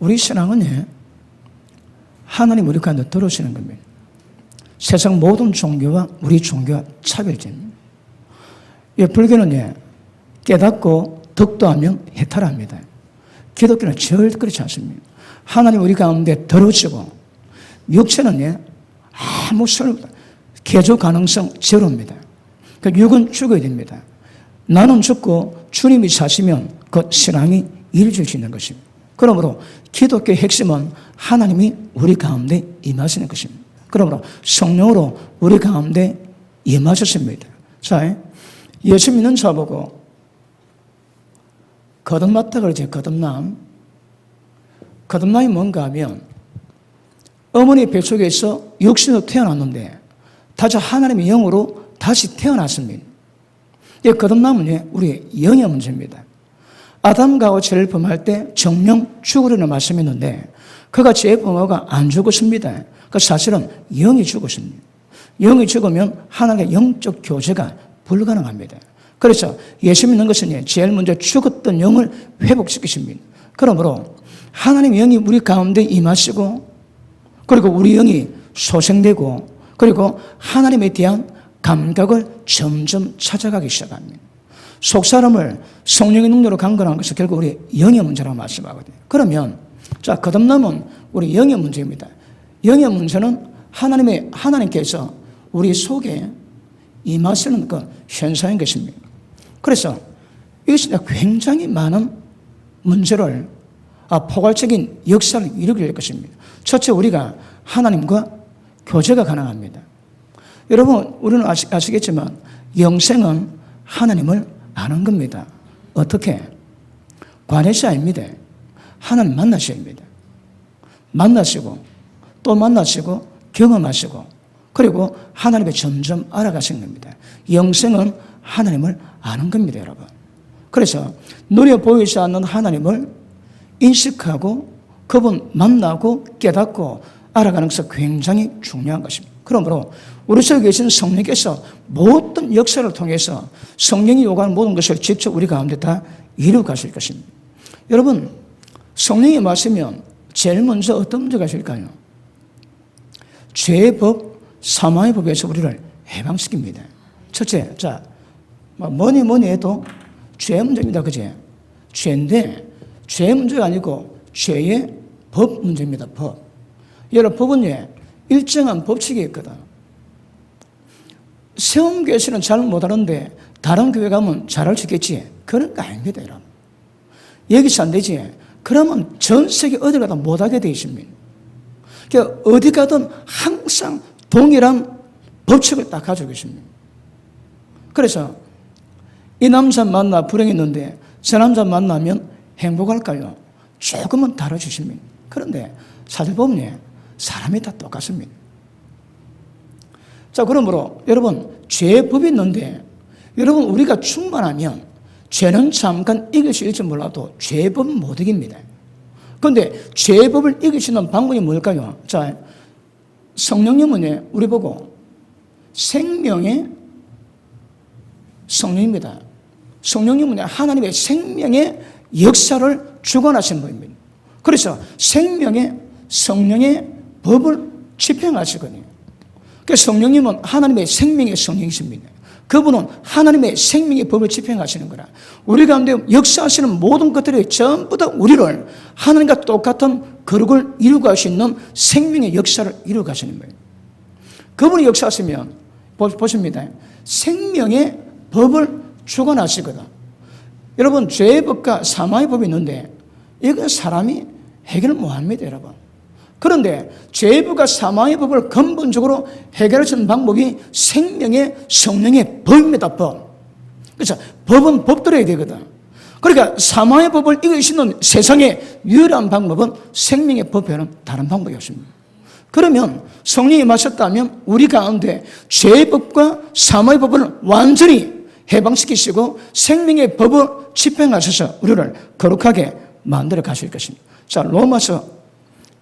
우리 신앙은 하나님 우리 가운데 들어오시는 겁니다. 세상 모든 종교와 우리 종교와 차별점입니다. 불교는 깨닫고 덕도하면 해탈합니다. 기독교는 절대 그렇지 않습니다. 하나님 우리 가운데 들어오시고 육체는 아무 소용없다. 개조 가능성 제로입니다. 그러니까 육은 죽어야 됩니다. 나는 죽고 주님이 사시면 그 신앙이 이루어질 수 있는 것입니다. 그러므로 기독교의 핵심은 하나님이 우리 가운데 임하시는 것입니다. 그러므로 성령으로 우리 가운데 임하셨습니다. 자, 예수 믿는 자보고 거듭났다 그러지. 거듭남이 뭔가 하면 어머니 뱃속에서 육신으로 태어났는데 다시 하나님의 영으로 다시 태어났습니다. 거듭남은 우리의 영의 문제입니다. 아담과 하와 죄를 범할 때 정령 죽으리라는 말씀했는데 그가 죄 범하고 안 죽었습니다. 그 사실은 영이 죽었습니다. 영이 죽으면 하나님의 영적 교제가 불가능합니다. 그래서 예수 믿는 것은 제일 먼저 죽었던 영을 회복시키십니다. 그러므로 하나님의 영이 우리 가운데 임하시고 그리고 우리 영이 소생되고 그리고 하나님에 대한 감각을 점점 찾아가기 시작합니다. 속사람을 성령의 능력으로 강건한 것은 결국 우리 영의 문제라고 말씀하거든요. 그러면 자, 거듭남은 우리 영의 문제입니다. 영의 문제는 하나님께서 우리 속에 임하시는 그 현상인 것입니다. 그래서 이것이 굉장히 많은 문제를 포괄적인 역사를 이루게 될 것입니다. 첫째, 우리가 하나님과 교제가 가능합니다. 여러분, 우리는 아시겠지만 영생은 하나님을 아는 겁니다. 어떻게? 관해시 아닙니다. 하나님 만나셔야 합니다. 만나시고 또 만나시고 경험하시고 그리고 하나님을 점점 알아가시는 겁니다. 영생은 하나님을 아는 겁니다, 여러분. 그래서 눈에 보이지 않는 하나님을 인식하고 그분 만나고 깨닫고 알아가는 것은 굉장히 중요한 것입니다. 그러므로 우리 속에 계신 성령께서 모든 역사를 통해서 성령이 요구하는 모든 것을 직접 우리 가운데 다 이루어 가실 것입니다. 여러분, 성령이 마시면 제일 먼저 어떤 문제가 있을까요? 죄의 법, 사망의 법에서 우리를 해방시킵니다. 첫째, 자, 뭐니 해도 죄의 문제입니다. 그제? 죄인데, 죄의 문제가 아니고 죄의 법 문제입니다. 법. 여러분, 법은 일정한 법칙이 있거든. 세움교회에서는 잘 못하는데 다른 교회 가면 잘할 수 있겠지. 그런 거 아닙니다, 여러분. 여기서 안 되지. 그러면 전 세계 어디 가도 못하게 되어 있습니다. 그러니까 어디 가든 항상 동일한 법칙을 딱 가지고 있습니다. 그래서 이 남자 만나 불행했는데 저 남자 만나면 행복할까요? 조금은 다뤄주십니다. 그런데 사실 보면 사람이 다 똑같습니다. 자, 그러므로 여러분, 죄의 법이 있는데 여러분, 우리가 충만하면 죄는 잠깐 이길 수 있을지 몰라도 죄의 법은 못 이깁니다. 그런데 죄의 법을 이길 수 있는 방법이 뭘까요? 자, 성령님은 우리 보고 생명의 성령입니다. 성령님은 하나님의 생명의 역사를 주관하시는 분입니다. 그래서 생명의 성령의 법을 집행하시거든요. 그래서 성령님은 하나님의 생명의 성령이십니다. 그분은 하나님의 생명의 법을 집행하시는 거라. 우리 가운데 역사하시는 모든 것들이 전부 다 우리를 하나님과 똑같은 거룩을 이루고 갈 수 있는 생명의 역사를 이루고 가시는 거예요. 그분이 역사하시면 보십니다. 생명의 법을 주관하시거든. 여러분, 죄의 법과 사망의 법이 있는데 이건 사람이 해결을 못합니다, 여러분. 그런데 죄의 법과 사망의 법을 근본적으로 해결할 수 있는 방법이 생명의 성령의 법입니다, 법. 그래서 법은 법대로 되거든. 그러니까 사망의 법을 이길 수 있는 세상의 유일한 방법은 생명의 법에는 다른 방법이 없습니다. 그러면 성령이 마셨다면 우리 가운데 죄의 법과 사망의 법을 완전히 해방시키시고 생명의 법을 집행하셔서 우리를 거룩하게 만들어 가실 것입니다. 자, 로마서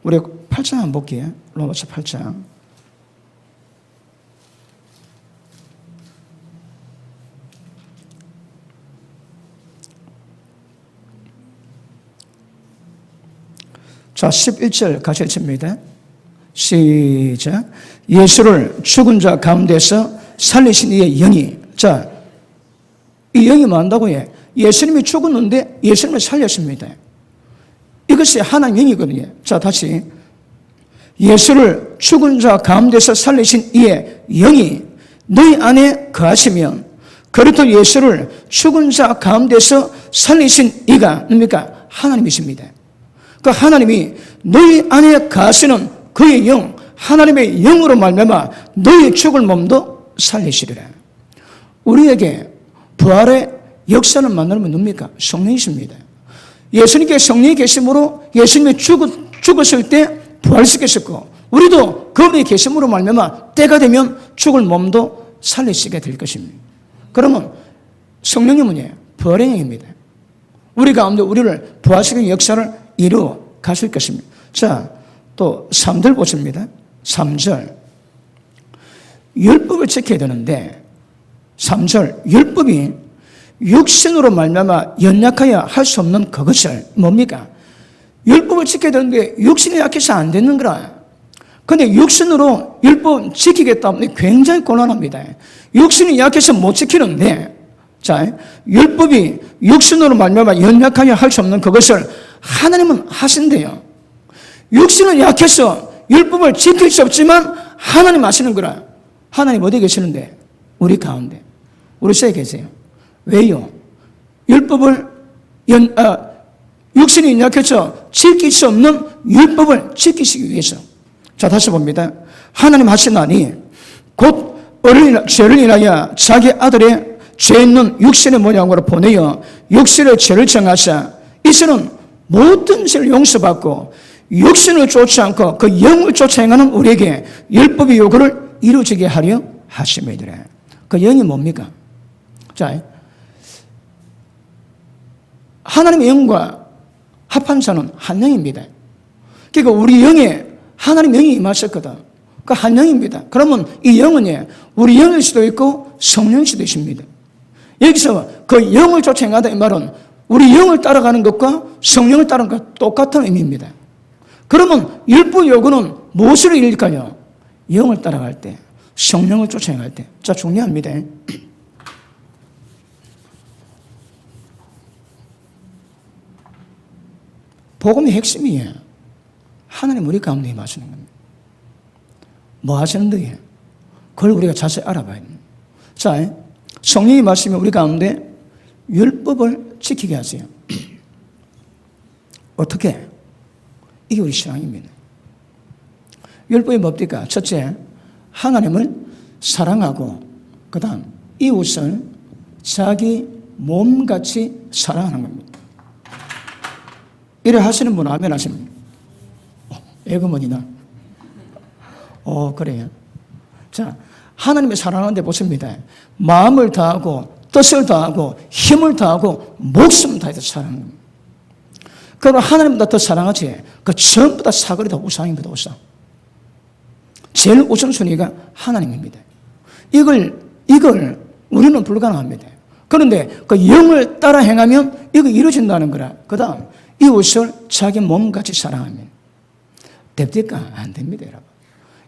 우리 8장 한번 볼게요. 로마서 8장. 자, 11절 같이 읽습니다. 시작. 예수를 죽은 자 가운데서 살리신 이의 영이. 자, 이 영이 뭐 한다고 해? 예수님이 죽었는데 예수님을 살렸습니다. 이것이 하나님 영이거든요. 자, 다시. 예수를 죽은 자 가운데서 살리신 이의 영이 너희 안에 거하시면, 그렇도 예수를 죽은 자 가운데서 살리신 이가 뭡니까? 하나님이십니다. 그 하나님이 너희 안에 거하시는 그의 영, 하나님의 영으로 말미암아 너희 죽을 몸도 살리시리라. 우리에게 부활의 역사를 만나면 누굽니까? 성령이십니다. 예수님께 성령이 계심으로 예수님이 죽었을 때 부활시켰었고, 우리도 그분의 계심으로 말미암아 때가 되면 죽을 몸도 살리시게 될 것입니다. 그러면 성령이 뭐냐? 부활의 영입니다. 우리 가운데 우리를 부활시키는 역사를 이루어 가실 것입니다. 자, 또 3절 보십니다. 3절. 율법을 지켜야 되는데 3절. 율법이 육신으로 말미암아 연약하여 할 수 없는 그것을 뭡니까? 율법을 지켜야 되는데 육신이 약해서 안 되는 거라. 근데 육신으로 율법 지키겠다 하면 굉장히 곤란합니다. 육신이 약해서 못 지키는데, 자, 율법이 육신으로 말미암아 연약하여 할 수 없는 그것을 하나님은 하신대요. 육신은 약해서 율법을 지킬 수 없지만 하나님 하시는 거라. 하나님 어디 계시는데? 우리 가운데. 우리 속에 계세요. 왜요? 율법을 육신이 약해서 지킬 수 없는 율법을 지키시기 위해서. 자, 다시 봅니다. 하나님 하시나니 곧 죄를 인하여 자기 아들의 죄 있는 육신의 모양으로 보내어 육신의 죄를 정하사 이제는 모든 죄를 용서받고 육신을 쫓지 않고 그 영을 쫓아 행하는 우리에게 율법의 요구를 이루어지게 하려 하심이더라. 그 영이 뭡니까? 자, 하나님의 영과 합한 자는 한 영입니다. 그러니까 우리 영에 하나님 영이 임하셨거든. 그 한 영입니다. 그러면 이 영은 우리 영일 수도 있고 성령일 수도 있습니다. 여기서 그 영을 쫓아 행하다 이 말은 우리 영을 따라가는 것과 성령을 따르는 것과 똑같은 의미입니다. 그러면 율법 요구는 무엇을 이룰까요? 영을 따라갈 때, 성령을 쫓아 행할 때. 자, 중요합니다. 복음의 핵심이에요. 하나님 우리 가운데 임하시는 겁니다. 뭐 하시는데? 그걸 우리가 자세히 알아봐야 됩니다. 자, 성령이 임하시면 우리 가운데 율법을 지키게 하세요. 어떻게? 이게 우리 신앙입니다. 율법이 뭡니까? 첫째, 하나님을 사랑하고, 그 다음 이웃을 자기 몸같이 사랑하는 겁니다. 이래 하시는 분 아멘 하십니까? 애그머니나. 그래요. 자, 하나님의 사랑하는데 보십니다. 마음을 다하고, 뜻을 다하고, 힘을 다하고, 목숨을 다해서 사랑하는 겁니다. 그러면 하나님보다 더 사랑하지. 그 전부 다 사거리다 우상입니다, 우상. 제일 우선순위가 하나님입니다. 이걸 우리는 불가능합니다. 그런데 그 영을 따라 행하면 이거 이루어진다는 거라. 그 다음, 이웃을 자기 몸같이 사랑하면 됩니까? 안 됩니다, 여러분.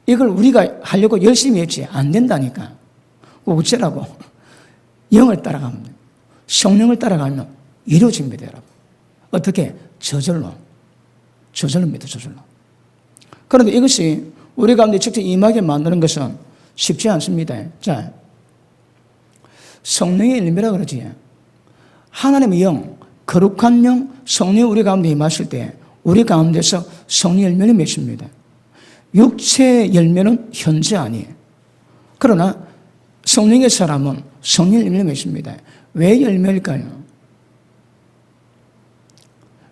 이걸 우리가 하려고 열심히 했지 안 된다니까. 어쩌라고? 영을 따라가면, 성령을 따라가면 이루어집니다, 여러분. 어떻게? 저절로입니다, 저절로. 그런데 이것이 우리 가운데 직접 임하게 만드는 것은 쉽지 않습니다. 자, 성령의 열매라 그러지. 하나님의 영, 거룩한 영, 성령이 우리 가운데 임하실 때 우리 가운데서 성령 열매를 맺습니다. 육체의 열매는 현재 아니에요. 그러나 성령의 사람은 성령 열매를 맺습니다. 왜 열매일까요?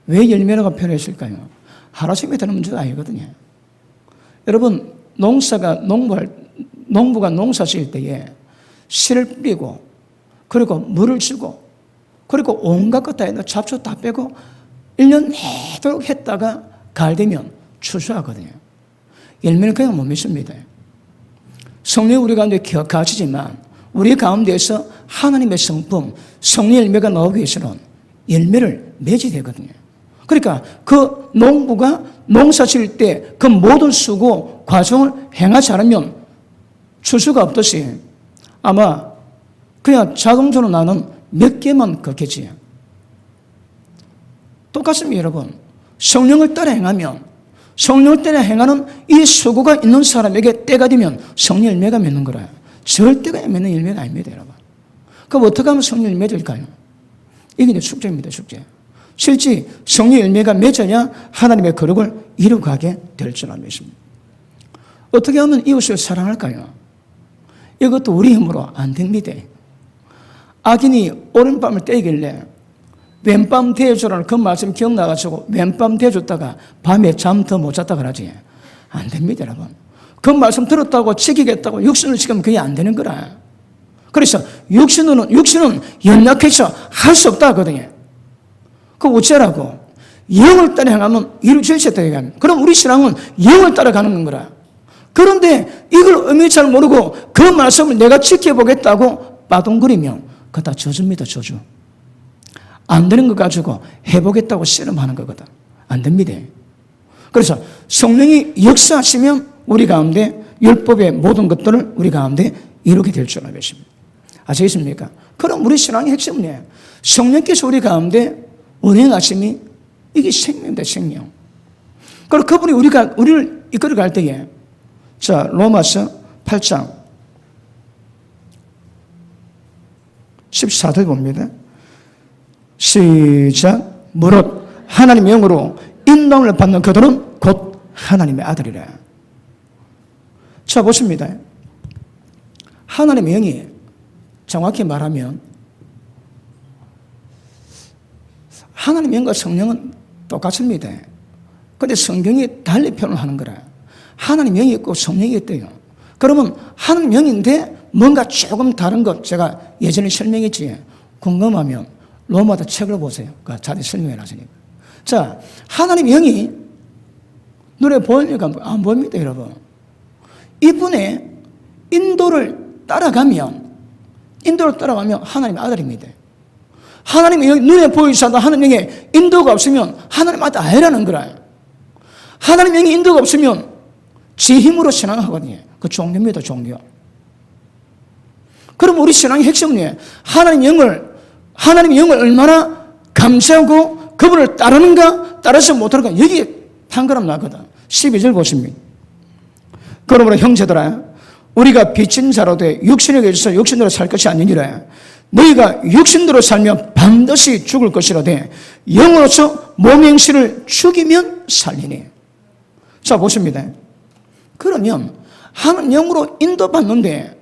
왜 열매라고 표현했을까요? 하루아침에 되는 문제가 아니거든요. 여러분, 농부가 농사 지을 때에 씨를 뿌리고, 그리고 물을 주고, 그리고 온갖 것 다 해서 잡초 다 빼고 1년 내도록 했다가 가을 되면 추수하거든요. 열매는 그냥 못 맺습니다. 성령이 우리 가운데 거하시지만 우리 가운데에서 하나님의 성품, 성령 열매가 나오기 위해서는 열매를 맺어야 되거든요. 그러니까 그 농부가 농사 지을 때 그 모든 수고 과정을 행하지 않으면 추수가 없듯이 아마 그냥 자동차로 나는 몇 개만 걷겠지. 똑같습니다, 여러분. 성령을 따라 행하면, 성령을 따라 행하는 이 수고가 있는 사람에게 때가 되면 성령 열매가 맺는 거라. 절대가 맺는 열매가 아닙니다, 여러분. 그럼 어떻게 하면 성령 열매 될까요? 이게 이제 숙제입니다, 숙제. 실제 성령 열매가 맺어야 하나님의 거룩을 이루어가게 될 줄 알겠습니다. 어떻게 하면 이웃을 사랑할까요? 이것도 우리 힘으로 안 됩니다. 악인이 오른밤을 떼길래 왼밤 대주라는 그 말씀 기억나가지고 왼밤 대줬다가 밤에 잠 더 못 잤다 그러지. 안 됩니다, 여러분. 그 말씀 들었다고 지키겠다고 육신을 지키면 그게 안 되는 거라. 그래서 육신은 연약해서 할 수 없다 하거든요. 그 어쩌라고? 영을 따라 행하면 이루어질 수 있다 얘기합니다. 그럼 우리 신앙은 영을 따라가는 거라. 그런데 이걸 의미 잘 모르고 그 말씀을 내가 지켜보겠다고 빠동거리면 그거 다 저주입니다, 저주. 안 되는 거 가지고 해보겠다고 씨름하는 거거든. 안 됩니다. 그래서 성령이 역사하시면 우리 가운데 율법의 모든 것들을 우리 가운데 이루게 될 줄 알겠습니다. 아시겠습니까? 그럼 우리 신앙의 핵심은 뭐예요? 성령께서 우리 가운데 운행하심이 이게 생명입니다, 생명. 그리고 그분이 우리를 이끌어 갈 때에 자, 로마서 8장 14절 봅니다. 시작. 무릇 하나님의 영으로 인도함을 받는 그들은 곧 하나님의 아들이라. 자, 보십니다. 하나님의 영이 정확히 말하면 하나님의 영과 성령은 똑같습니다. 그런데 성경이 달리 표현을 하는 거라. 하나님 영이 있고 성령이 있대요. 그러면 하나님 영인데 뭔가 조금 다른 것 제가 예전에 설명했지. 궁금하면 로마서 책을 보세요. 자기 설명해 놨으니까. 자, 하나님 영이 눈에 보입니까? 안 보입니다, 여러분. 이분의 인도를 따라가면 하나님의 아들입니다. 하나님의 영이 눈에 보이셔도 하나님 영의 인도가 없으면 하나님 아들 아니라는 거라. 하나님 영의 인도가 없으면 지 힘으로 신앙하거든요. 그 종교입니다, 종교. 그럼 우리 신앙의 핵심은 뭐예요? 하나님의 영을 얼마나 감사하고 그분을 따르는가, 따르지 못하는가, 여기에 판가름 나거든. 12절 보십니다. 그러므로 형제들아, 우리가 빚진 자로 돼 육신에 계셔서 육신대로 살 것이 아니니라. 너희가 육신대로 살면 반드시 죽을 것이라되 영으로서 몸의 행실을 죽이면 살리니. 자, 보십니다. 그러면 하나님 영으로 인도받는데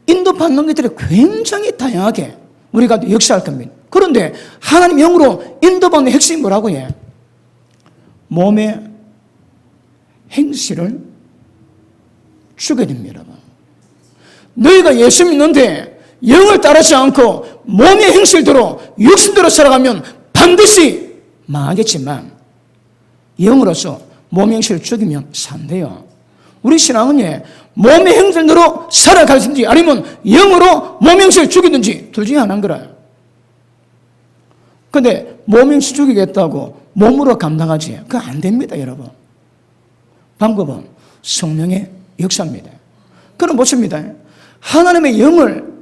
인도받는 것들이 굉장히 다양하게 우리가 역사할 겁니다. 그런데 하나님 영으로 인도받는 핵심이 뭐라고 해? 몸의 행실을 죽여야 됩니다. 너희가 예수 믿는데 영을 따르지 않고 몸의 행실대로 육신대로 살아가면 반드시 망하겠지만 영으로서 몸의 행실을 죽이면 산대요. 우리 신앙은 몸의 행실대로 살아가든지 아니면 영으로 몸의 행실을 죽이든지 둘 중에 하나인 거라. 근데 몸의 행실 죽이겠다고 몸으로 감당하지. 그거 안 됩니다, 여러분. 방법은 성령의 역사입니다. 그럼 보십니다. 하나님의 영을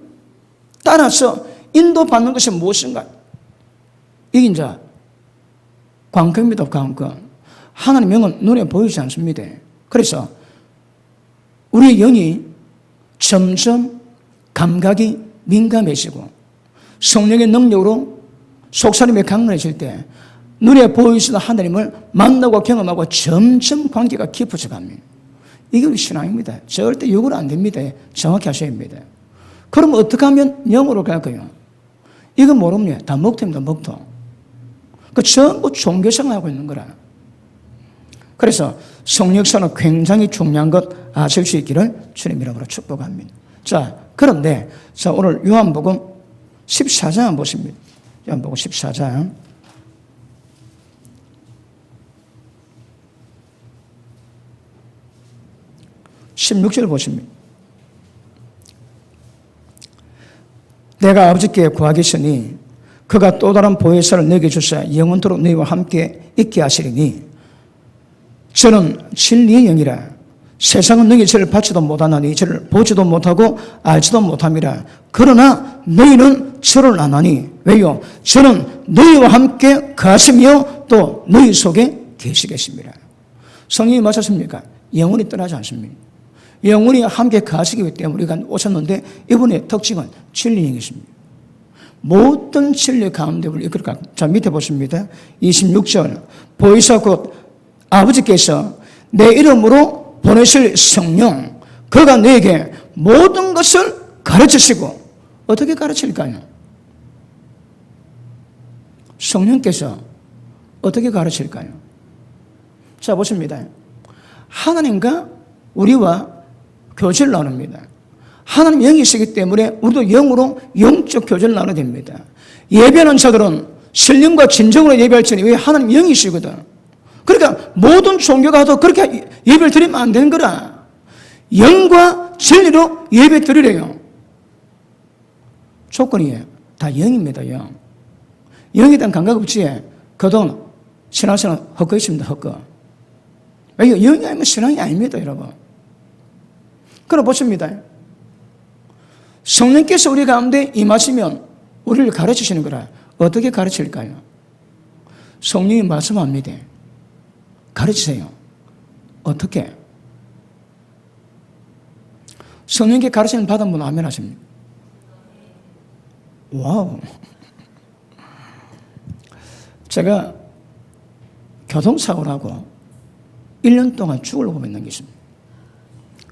따라서 인도받는 것이 무엇인가? 이게 이제 관건입니다, 관건. 하나님의 영은 눈에 보이지 않습니다. 그래서 우리의 영이 점점 감각이 민감해지고 성령의 능력으로 속사람이 강건해질 때 눈에 보이시는 하나님을 만나고 경험하고 점점 관계가 깊어져 갑니다. 이게 우리 신앙입니다. 절대 욕으로 안 됩니다. 정확히 하셔야 합니다. 그럼 어떻게 하면 영으로 갈까요? 이건 모릅니다. 다 먹토입니다, 먹토. 그 전부 종교생활하고 있는 거라. 그래서 성령사는 굉장히 중요한 것 아실 수 있기를 주님 이름으로 축복합니다. 자, 그런데 자, 오늘 요한복음 14장 보십니다. 요한복음 14장 16절 보십니다. 내가 아버지께 구하겠으니 그가 또 다른 보혜사를 내게 주사 영원토록 너희와 함께 있게 하시리니 저는 진리의 영이라 세상은 너희 저를 받지도 못하나니 저를 보지도 못하고 알지도 못함이라. 그러나 너희는 저를 아나니 왜요? 저는 너희와 함께 가시며 또 너희 속에 계시겠습니다. 성령이 맞았습니까? 영원히 떠나지 않습니다. 영원히 함께 가시기 때문에 우리가 오셨는데 이분의 특징은 진리의 영이십니다. 모든 진리 가운데 우리 이끌까? 자, 밑에 보십니다. 26절. 보혜사 곧 아버지께서 내 이름으로 보내실 성령, 그가 너에게 모든 것을 가르치시고, 어떻게 가르칠까요? 성령께서 어떻게 가르칠까요? 자, 보십니다. 하나님과 우리와 교제를 나눕니다. 하나님 영이시기 때문에 우리도 영으로 영적 교제를 나눠야 됩니다. 예배하는 자들은 신령과 진정으로 예배할지니 왜 하나님 영이시거든. 그러니까 모든 종교가 도 그렇게 예배를 드리면 안 되는 거라. 영과 진리로 예배 드리래요. 조건이에요. 다 영입니다. 영. 영에 대한 감각 없지. 그동안 신앙생활 헛거 있습니다. 헛거. 왜 영이 아니면 신앙이 아닙니다. 여러분. 그럼 보십니다. 성령께서 우리 가운데 임하시면 우리를 가르치시는 거라. 어떻게 가르칠까요? 성령이 말씀합니다. 가르치세요. 어떻게? 성령께 가르치는 받은 분 아멘 하십니까? 와우. 제가 교통사고를 하고 1년 동안 죽으려고 있는 게 있습니다.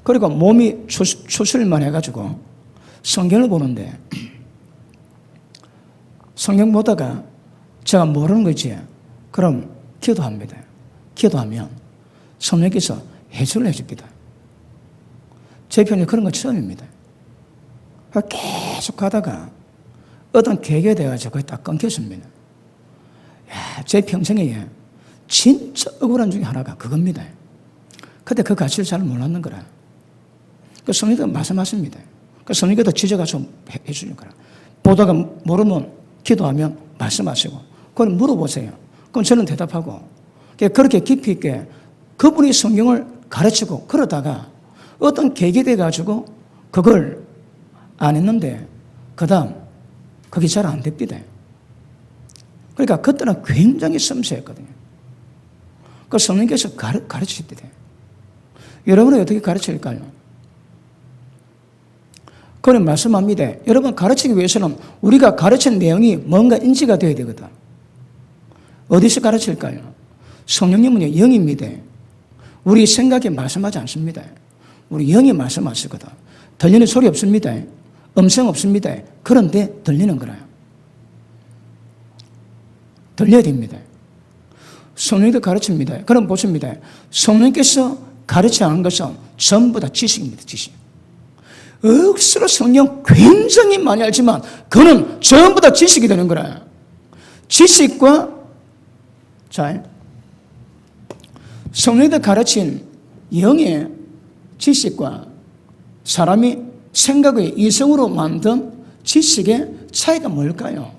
그리고 몸이 추스릴만 해가지고 성경을 보는데 성경 보다가 제가 모르는 거지. 그럼 기도합니다. 기도하면 성령께서 해설을 해줍니다. 제 편에 그런 거 처음입니다. 계속 가다가 어떤 계기가 돼가지고 거의 딱 끊겼습니다. 야, 제 평생에 진짜 억울한 중에 하나가 그겁니다. 그때 그 가치를 잘 몰랐는 거라. 그 성령께서 말씀하십니다. 그 성령께서 지적가서 해주는 거라. 보다가 모르면 기도하면 말씀하시고 그걸 물어보세요. 그럼 저는 대답하고 그렇게 깊이 있게 그분이 성경을 가르치고 그러다가 어떤 계기 돼가지고 그걸 안 했는데 그 다음 그게 잘 안 됩니다. 그러니까 그때는 굉장히 섬세했거든요. 그 성령께서 가르치십니다. 여러분은 어떻게 가르칠까요? 그는 말씀합니다. 여러분 가르치기 위해서는 우리가 가르친 내용이 뭔가 인지가 되어야 되거든. 어디서 가르칠까요? 성령님은 영입니다. 우리 생각에 말씀하지 않습니다. 우리 영이 말씀하시거든. 들리는 소리 없습니다. 음성 없습니다. 그런데 들리는 거라요. 들려야 됩니다. 성령도 가르칩니다. 그럼 보십니다. 성령께서 가르치는 것은 전부 다 지식입니다. 지식. 억수로 성령 굉장히 많이 알지만 그는 전부 다 지식이 되는 거라. 지식과 성령이 가르친 영의 지식과 사람이 생각의 이성으로 만든 지식의 차이가 뭘까요?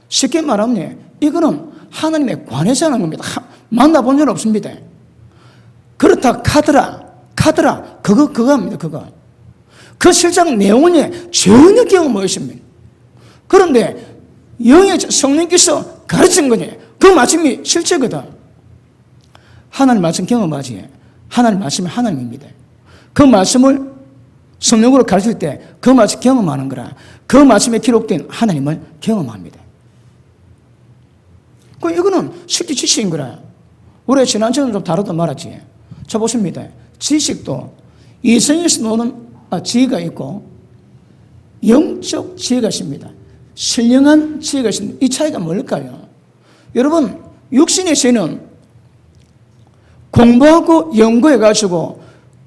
쉽게 말하면 이거는 하나님에 관해서 하는 겁니다. 만나본 적 없습니다. 그렇다 카드라 그거 합니다. 그거. 그 실장 내용은 전혀 경험 없습니다. 그런데 영의 성령께서 가르친 거니 그 말씀이 실제거든. 하나님 말씀 경험하지. 하나님 말씀이 하나님입니다. 그 말씀을 성령으로 가르칠 때 그 말씀 경험하는 거라. 그 말씀에 기록된 하나님을 경험합니다. 이거는 실제 지식인 거라. 우리 지난주는 좀 다루다 말았지. 자 보십니다. 지식도 이성에서 노는 지혜가 있고 영적 지혜가 있습니다. 신령한 지혜가 있습니다. 이 차이가 뭘까요? 여러분 육신의 지혜는 공부하고 연구해가지고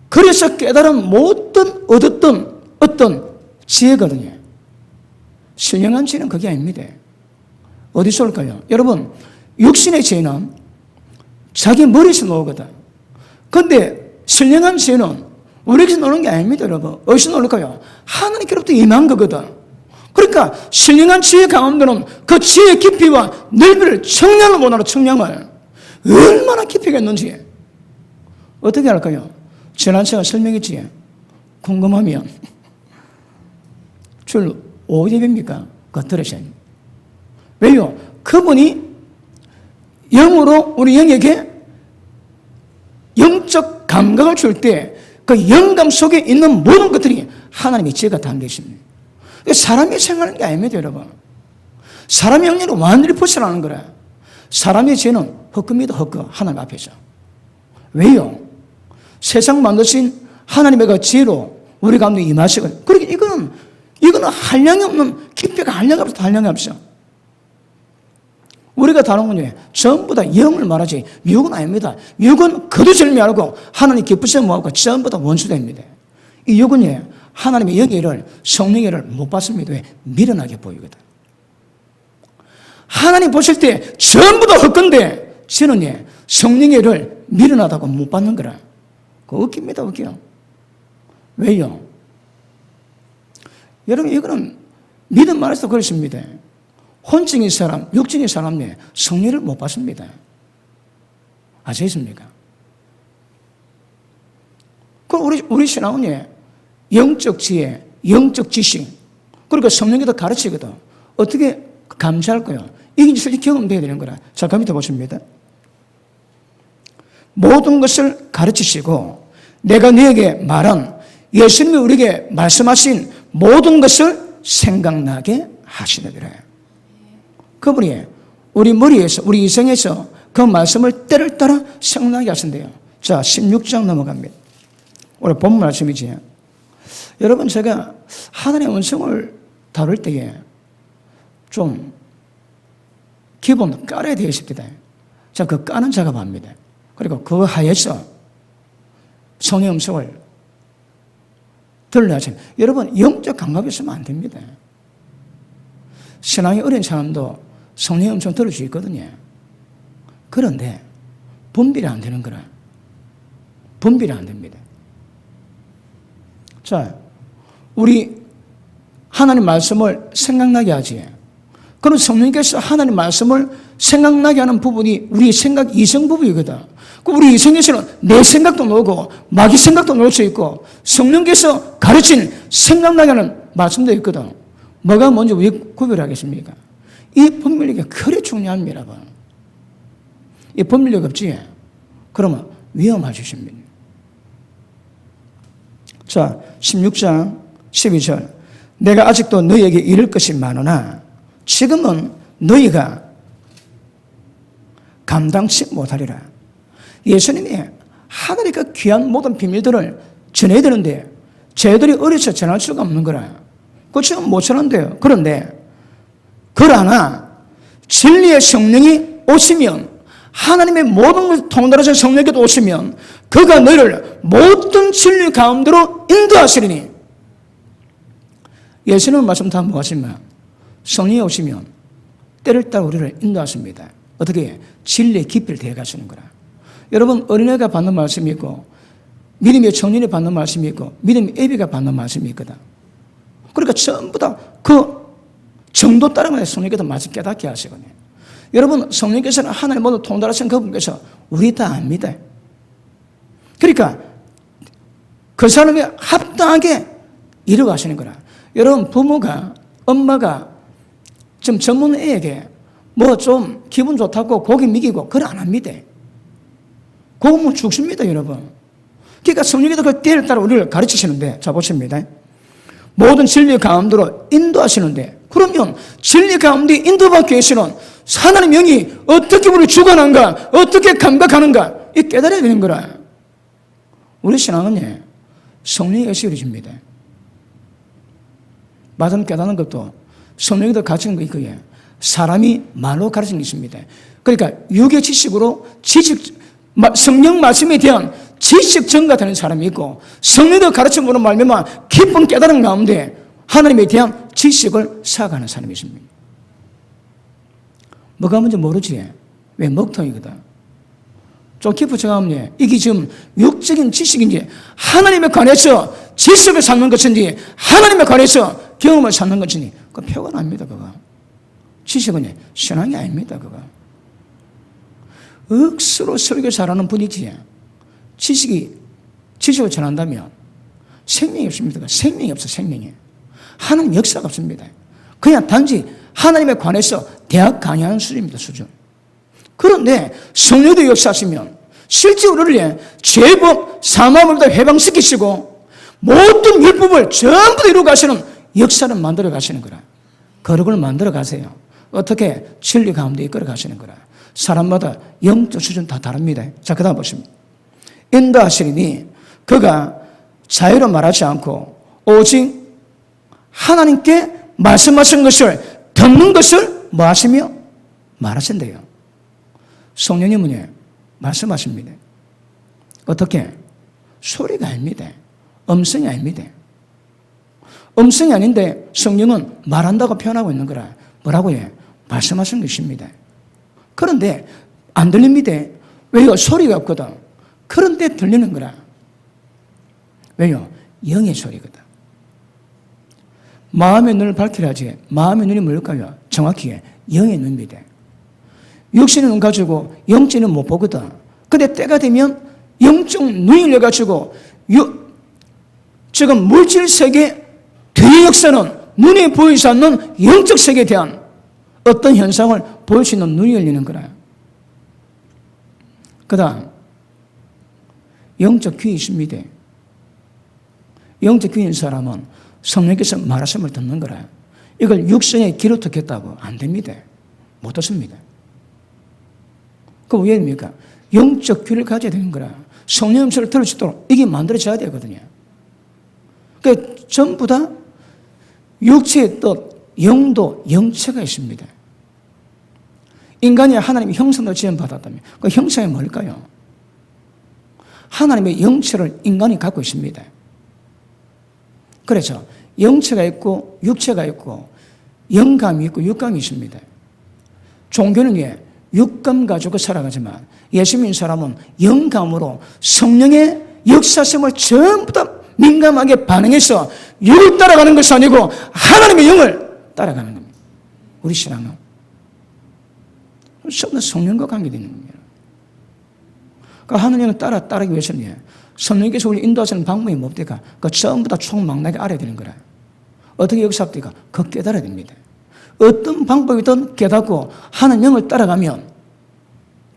그래서 깨달음 모든 얻었던 어떤 지혜거든요. 신령한 지혜는 그게 아닙니다. 어디서 올까요? 여러분 육신의 지혜는 자기 머리에서 나오거든. 그런데 신령한 지혜는 우리에게서 나오는 게 아닙니다. 여러분 어디서 나올까요? 하나님께로부터 임한 거거든. 그러니까 신령한 지혜 가운데는 그 지혜의 깊이와 넓이를 청량을 못하는 청량을 얼마나 깊이가 있는지 어떻게 할까요? 지난 시간 설명했지. 궁금하면 줄 5예배입니까? 그거 들으셔야 됩니다. 왜요? 그분이 영으로 우리 영에게 영적 감각을 줄 때 그 영감 속에 있는 모든 것들이 하나님의 지혜가 담겨 있습니다. 사람이 생각하는 게 아닙니다, 여러분. 사람의 영역은 완전히 벗어나는 거라. 사람의 지혜는 헛겁니다, 헛거. 하나님 앞에서. 왜요? 세상 만드신 하나님의 그 지혜로 우리 가운데 임하시거든요. 그러니까 이거는 한량이 없는, 깊이가 한량이 없어, 한량이 없어. 우리가 다루는 건 전부 다 영을 말하지 육은 아닙니다. 육은 거두절미하고 하나님 기쁘시면 뭐하고 전부 다 원수됩니다. 이 육은 하나님의 영예를, 성령의 예를 못 받습니다. 왜? 미련하게 보이거든. 하나님 보실 때 전부 다 헛건데 저는 성령의 예를 미련하다고 못 받는 거라. 그거 웃깁니다, 웃겨. 왜요? 여러분, 이거는 믿음 말해서 그렇습니다. 혼적인 사람, 육적인 사람이 성령을 못 받습니다. 아시겠습니까? 그럼 우리 신앙은 영적 지혜, 영적 지식, 그러니까 성령께서 가르치거든. 어떻게 감시할까요? 이게 솔직히 경험돼야 되는 거라. 자, 그 밑에 보십니다. 모든 것을 가르치시고 내가 너에게 말한 예수님이 우리에게 말씀하신 모든 것을 생각나게 하시느니라. 그분이 우리 머리에서, 우리 이성에서 그 말씀을 때를 따라 생각나게 하신대요. 자, 16장 넘어갑니다. 오늘 본 말씀이지. 여러분, 제가 하나님의 음성을 다룰 때에 좀 기본 깔아야 되어 있습니다. 자, 그 까는 작업합니다. 그리고 그 하에서 성의 음성을 들려야 하시면, 여러분, 영적 감각이 있으면 안 됩니다. 신앙이 어린 사람도 성령의 음성 들을 수 있거든요. 그런데 분별이 안 되는 거라. 분별이 안 됩니다. 자, 우리 하나님 말씀을 생각나게 하지. 그럼 성령께서 하나님 말씀을 생각나게 하는 부분이 우리 생각 이성 부분이거든. 우리 이성에서는 내 생각도 놓고 마귀 생각도 놓을 수 있고 성령께서 가르친 생각나게 하는 말씀도 있거든. 뭐가 먼저 왜 구별하겠습니까? 이 분별력이 그리 중요합니다. 이 분별력 없지? 그러면 위험하실 것입니다. 자, 16장 12절. 내가 아직도 너희에게 이를 것이 많으나 지금은 너희가 감당치 못하리라. 예수님이 하늘의 그 귀한 모든 비밀들을 전해야 되는데 저희들이 어려서 전할 수가 없는 거라. 그 지금 못 전한대요. 그런데 그러나 진리의 성령이 오시면, 하나님의 모든 것을 통달하신 성령께도 오시면 그가 너희를 모든 진리 가운데로 인도하시리니. 예수님은 말씀 다 뭐하시면 성령이 오시면 때를 따라 우리를 인도하십니다. 어떻게? 진리의 깊이를 대가시는 거라. 여러분, 어린애가 받는 말씀이 있고 믿음의 청년이 받는 말씀이 있고 믿음의 애비가 받는 말씀이 있거든. 그러니까 전부 다 그 정도 따라가야 성령께서 말씀 깨닫게 하시거든요. 여러분, 성령께서는 하나님 모두 통달하신 그분께서 우리 다 압니다. 그러니까 그 사람이 합당하게 이루어가시는 거라. 여러분, 부모가, 엄마가 지금 젊은 애에게 뭐 좀 기분 좋다고 고기 먹이고 그걸 안 합니다. 그거 뭐 죽습니다, 여러분. 그러니까 성령께서 그 때를 따라 우리를 가르치시는데, 자, 보십니다. 모든 진리 가운데로 인도하시는데, 그러면 진리 가운데 인도받기 위해서는 하나님 영이 어떻게 우리를 주관하는가, 어떻게 감각하는가, 이 깨달아야 되는 거라. 우리 신앙은 성령의 의식이십니다. 말씀 깨닫는 것도 성령이 가르치는 거 있고요. 사람이 말로 가르치는 게 있습니다. 그러니까 육의 지식으로 성령 말씀에 대한 지식 전가되는 사람이 있고, 성령의 가르침으로 말미암아 깊은 깨달음 가운데 하나님에 대한 지식을 쌓아가는 사람이 있습니다. 뭐가 뭔지 모르지? 왜? 먹통이거든. 좀 깊이 생각하면 이게 지금 육적인 지식인지 하나님에 관해서 지식을 쌓는 것인지 하나님에 관해서 경험을 쌓는 것인지 그 표가 납니다, 그거. 지식은 신앙이 아닙니다, 그거. 억수로 설교 잘하는 분이지. 지식을 전한다면 생명이 없습니다. 생명이 없어, 생명이. 하나님 역사가 없습니다. 그냥 단지 하나님에 관해서 대학 강의하는 수준입니다, 수준. 그런데 성령도 역사하시면 실제 우리를 죄법, 사망으로부터 해방시키시고 모든 율법을 전부 다 이루어 가시는 역사를 만들어 가시는 거라. 거룩을 만들어 가세요. 어떻게? 진리 가운데 이끌어 가시는 거라. 사람마다 영적 수준 다 다릅니다. 자, 그 다음 보십니다. 인도하시리니 그가 자유로 말하지 않고 오직 하나님께 말씀하신 것을 듣는 것을 뭐 하시며? 말하신대요. 성령님은 말씀하십니다. 어떻게? 소리가 아닙니다. 음성이 아닙니다. 음성이 아닌데 성령은 말한다고 표현하고 있는 거라. 뭐라고 해? 말씀하신 것입니다. 그런데 안 들립니다. 왜요? 소리가 없거든. 그런데 들리는 거라. 왜요? 영의 소리거든. 마음의 눈을 밝히라지. 마음의 눈이 뭘까요? 정확히 영의 눈입니다. 육신의 눈 가지고 영적인 눈 못 보거든. 근데 때가 되면 영적 눈이 열려가지고 지금 물질 세계 뒤의 역사는 눈에 보이지 않는 영적 세계에 대한 어떤 현상을 볼 수 있는 눈이 열리는 거라. 그 다음 영적 귀이 있습니다. 영적 귀인 사람은 성령께서 말하심을 듣는 거라. 이걸 육신의 귀로 듣겠다고 안 됩니다. 못 듣습니다. 그럼 왜 됩니까? 영적 귀를 가져야 되는 거라. 성령 음성을 들을 수 있도록 이게 만들어져야 되거든요. 그러니까 전부 다 육체의 뜻, 영도, 영체가 있습니다. 인간이 하나님의 형상으로 지음받았다면 그 형상이 뭘까요? 하나님의 영체를 인간이 갖고 있습니다. 그래서 영체가 있고 육체가 있고 영감이 있고 육감이 있습니다. 종교는 육감 가지고 살아가지만 예수님 사람은 영감으로 성령의 역사성을 전부 다 민감하게 반응해서 육을 따라가는 것이 아니고 하나님의 영을 따라가는 겁니다. 우리 신앙은 전부 성령과 관계되는 겁니다. 그러니까 하나님을 따라가기 위해서는 성령께서 우리 인도하시는 방법이 뭡니까? 그 전부 다 총망라하게 알아야 되는 거라. 어떻게 역사합니까? 그거 깨달아야 됩니다. 어떤 방법이든 깨닫고 하나님 영을 따라가면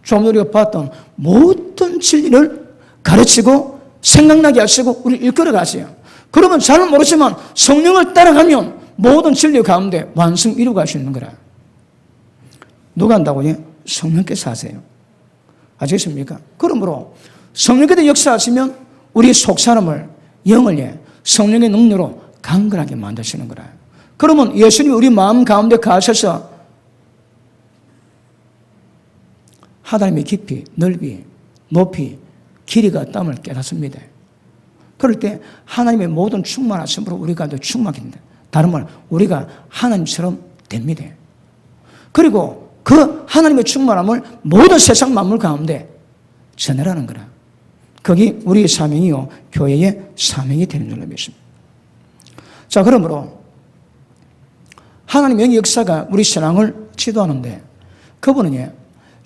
좀 우리가 봤던 모든 진리를 가르치고 생각나게 하시고 우리를 이끌어 가세요. 그러면 잘 모르지만 성령을 따라가면 모든 진리 가운데 완성 이루고 갈 수 있는 거라. 누가 한다고요? 성령께서 하세요. 아시겠습니까? 그러므로 성령께서 역사하시면 우리 속사람을 영을 성령의 능력으로 강건하게 만드시는 거라. 그러면 예수님이 우리 마음 가운데 가셔서 하나님의 깊이, 넓이, 높이, 길이가 땀을 깨닫습니다. 그럴 때 하나님의 모든 충만하심으로 우리 가운데 충만합니다. 다른 말, 우리가 하나님처럼 됩니다. 그리고 그 하나님의 충만함을 모든 세상 만물 가운데 전해라는 거라. 거기 우리의 사명이요, 교회의 사명이 되는 줄로 믿습니다. 자, 그러므로 하나님의 역사가 우리 신앙을 지도하는데 그분은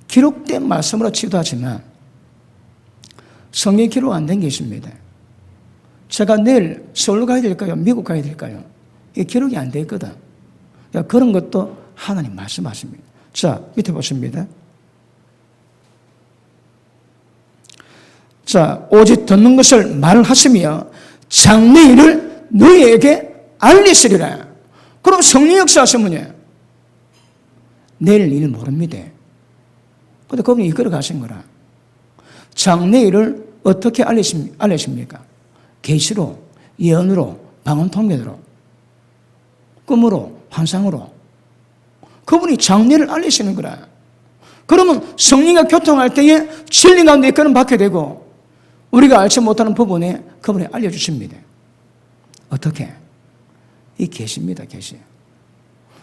기록된 말씀으로 지도하지만 성경에 기록 안 된 게 있습니다. 제가 내일 서울 가야 될까요? 미국 가야 될까요? 이게 기록이 안 돼 있거든. 그런 것도 하나님 말씀하십니다. 자, 밑에 보십니다. 자, 오직 듣는 것을 말을 하시며 장래일을 너희에게 알리시리라. 그럼 성령 역사하시면 내일 일 모릅니다. 근데 그분이 이끌어 가신 거라. 장래일을 어떻게 알리십니까? 계시로, 예언으로, 방언 통계로, 꿈으로, 환상으로. 그분이 장래를 알리시는 거라. 그러면 성령과 교통할 때에 진리 가운데 이끌음 받게 되고 우리가 알지 못하는 부분에 그분이 알려주십니다. 어떻게? 이 계시입니다, 계시.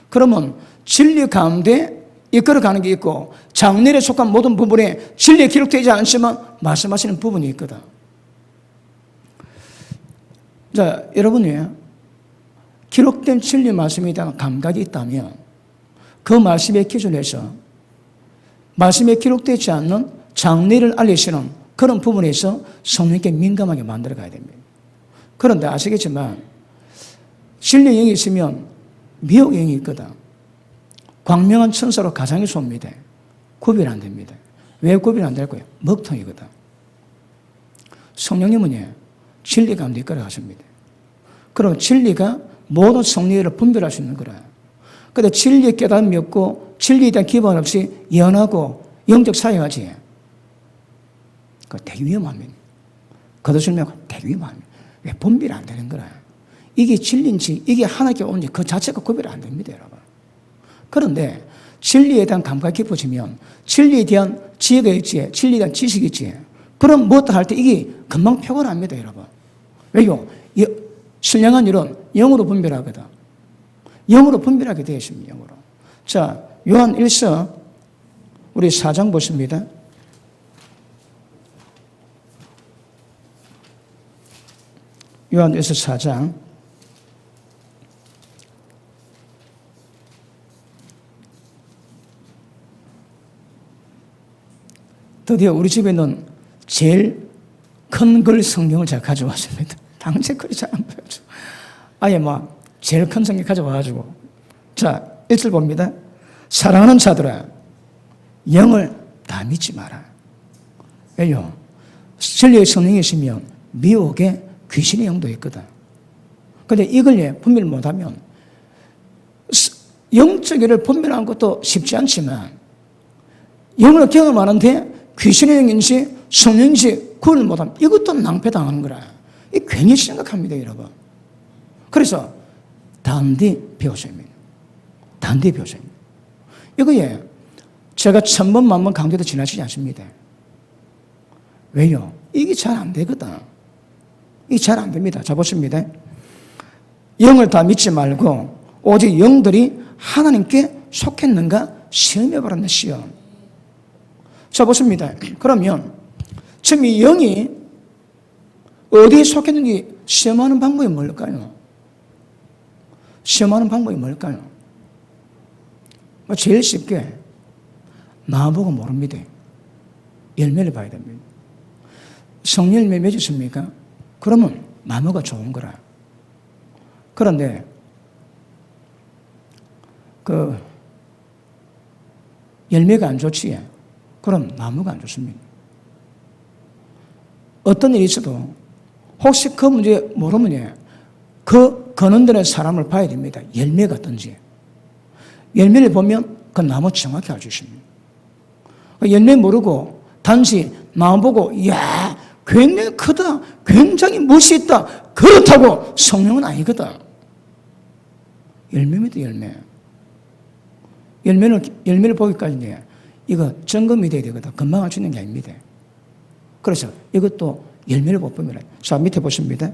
그러면 진리 가운데 이끌어가는 게 있고 장래에 속한 모든 부분에 진리에 기록되지 않지만 말씀하시는 부분이 있거든. 자, 여러분이 기록된 진리 말씀에 대한 감각이 있다면 그 말씀에 기준해서 말씀에 기록되지 않는 장래를 알리시는 그런 부분에서 성령께 민감하게 만들어 가야 됩니다. 그런데 아시겠지만 진리의 영이 있으면 미혹의 영이 있거든. 광명한 천사로 가장이 쏩니다. 구별 안 됩니다. 왜 구별 안 될 거예요? 먹통이거든. 성령님은 진리 가운데 이끌어 가십니다. 그럼 진리가 모든 성리를 분별할 수 있는 거라. 그런데 진리의 깨달음이 없고 진리에 대한 기반 없이 연하고 영적 사회하지. 그거 되게 위험합니다. 거두술명 되게 위험합니다. 왜 분별이 안 되는 거라. 이게 진리인지 이게 하나님께 온지 그 자체가 구별이 안 됩니다, 여러분. 그런데 진리에 대한 감각이 깊어지면 진리에 대한 지혜가 있지, 진리에 대한 지식이 있지. 그럼 무엇도 할 때 이게 금방 표가 납니다, 여러분. 왜요? 신령한 일은 영으로 분별하거든. 영으로 분별하게 되어 있습니다, 영으로. 자, 요한 1서 우리 4장 보십니다. 요한 1서 4장. 드디어 우리 집에는 제일 큰 글 성경을 제가 가져왔습니다. 당최 글이 잘 안 보여줘. 아예 막 제일 큰 성경 가져와가지고. 자, 1절 봅니다. 사랑하는 자들아, 영을 다 믿지 마라. 왜요? 진리의 성령이 있으면 미혹에 귀신의 영도 있거든. 근데 이걸 분별 못하면 영적 일을 분별하는 것도 쉽지 않지만 영을 경험하는데 귀신의 영인지 성령인지 구분을 못하면 이것도 낭패당하는 거라. 이 괜히 생각합니다, 여러분. 그래서 단디 배우셔야 합니다. 단디 배우셔야 합니다. 이거에 제가 1000번 만번 강조도 지나치지 않습니다. 왜요? 이게 잘 안 되거든. 이게 잘 안 됩니다. 자, 보십니다. 영을 다 믿지 말고 오직 영들이 하나님께 속했는가 시험해보라는 시험. 자, 보십니다. 그러면 지금 이 영이 어디에 속했는지 시험하는 방법이 뭘까요? 시험하는 방법이 뭘까요? 제일 쉽게 나보고 모릅니다. 열매를 봐야 됩니다. 성열매 맺었습니까? 그러면 나무가 좋은 거라. 그런데 그 열매가 안 좋지. 그럼 나무가 안 좋습니다. 어떤 일이 있어도 혹시 그 문제 모르면 그 거는되는 사람을 봐야 됩니다. 열매가 어떤지. 열매를 보면 그 나무 정확히 알 수 있습니다. 열매 모르고 단지 나무 보고 이야 굉장히 크다, 굉장히 멋있다, 그렇다고 성령은 아니거든. 열매입니다, 열매. 열매를 보기까지 이거 점검이 돼야 되거든. 금방 할 수 있는 게 아닙니다. 그래서 이것도 열매를 못 보면. 자, 밑에 보십니다.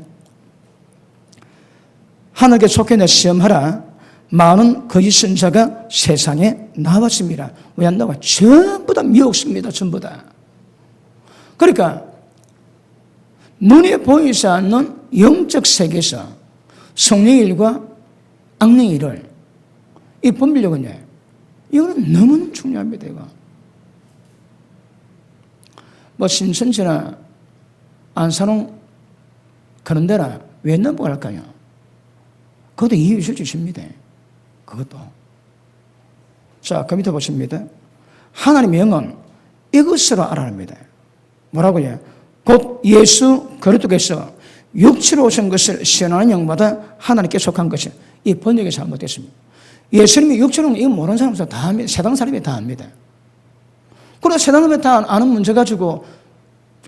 하늘께 속해 시험하라. 많은 거짓 선자가 세상에 나왔습니다. 왜 안 나와? 전부 다 미혹습니다. 전부 다. 그러니까 눈에 보이지 않는 영적 세계에서 성령의 일과 악령의 일을 이 분별력은요, 이거는 너무너무 중요합니다. 이거. 뭐 신천지나 안산홍 그런 데나 왜 넘어갈까요? 그것도 이유 있을 수 있습니다. 그것도. 자, 그 밑에 보십니다. 하나님의 영은 이것으로 알아냅니다. 뭐라고요? 곧 예수 그리스도께서 육체로 오신 것을 시연하는 영마다 하나님께 속한 것이. 이 번역이 잘못됐습니다. 예수님이 육체로 온 거 이거 모르는 사람들 다 합니다. 세상 사람이 다 합니다. 그러나 세상 사람이 다 아는 문제 가지고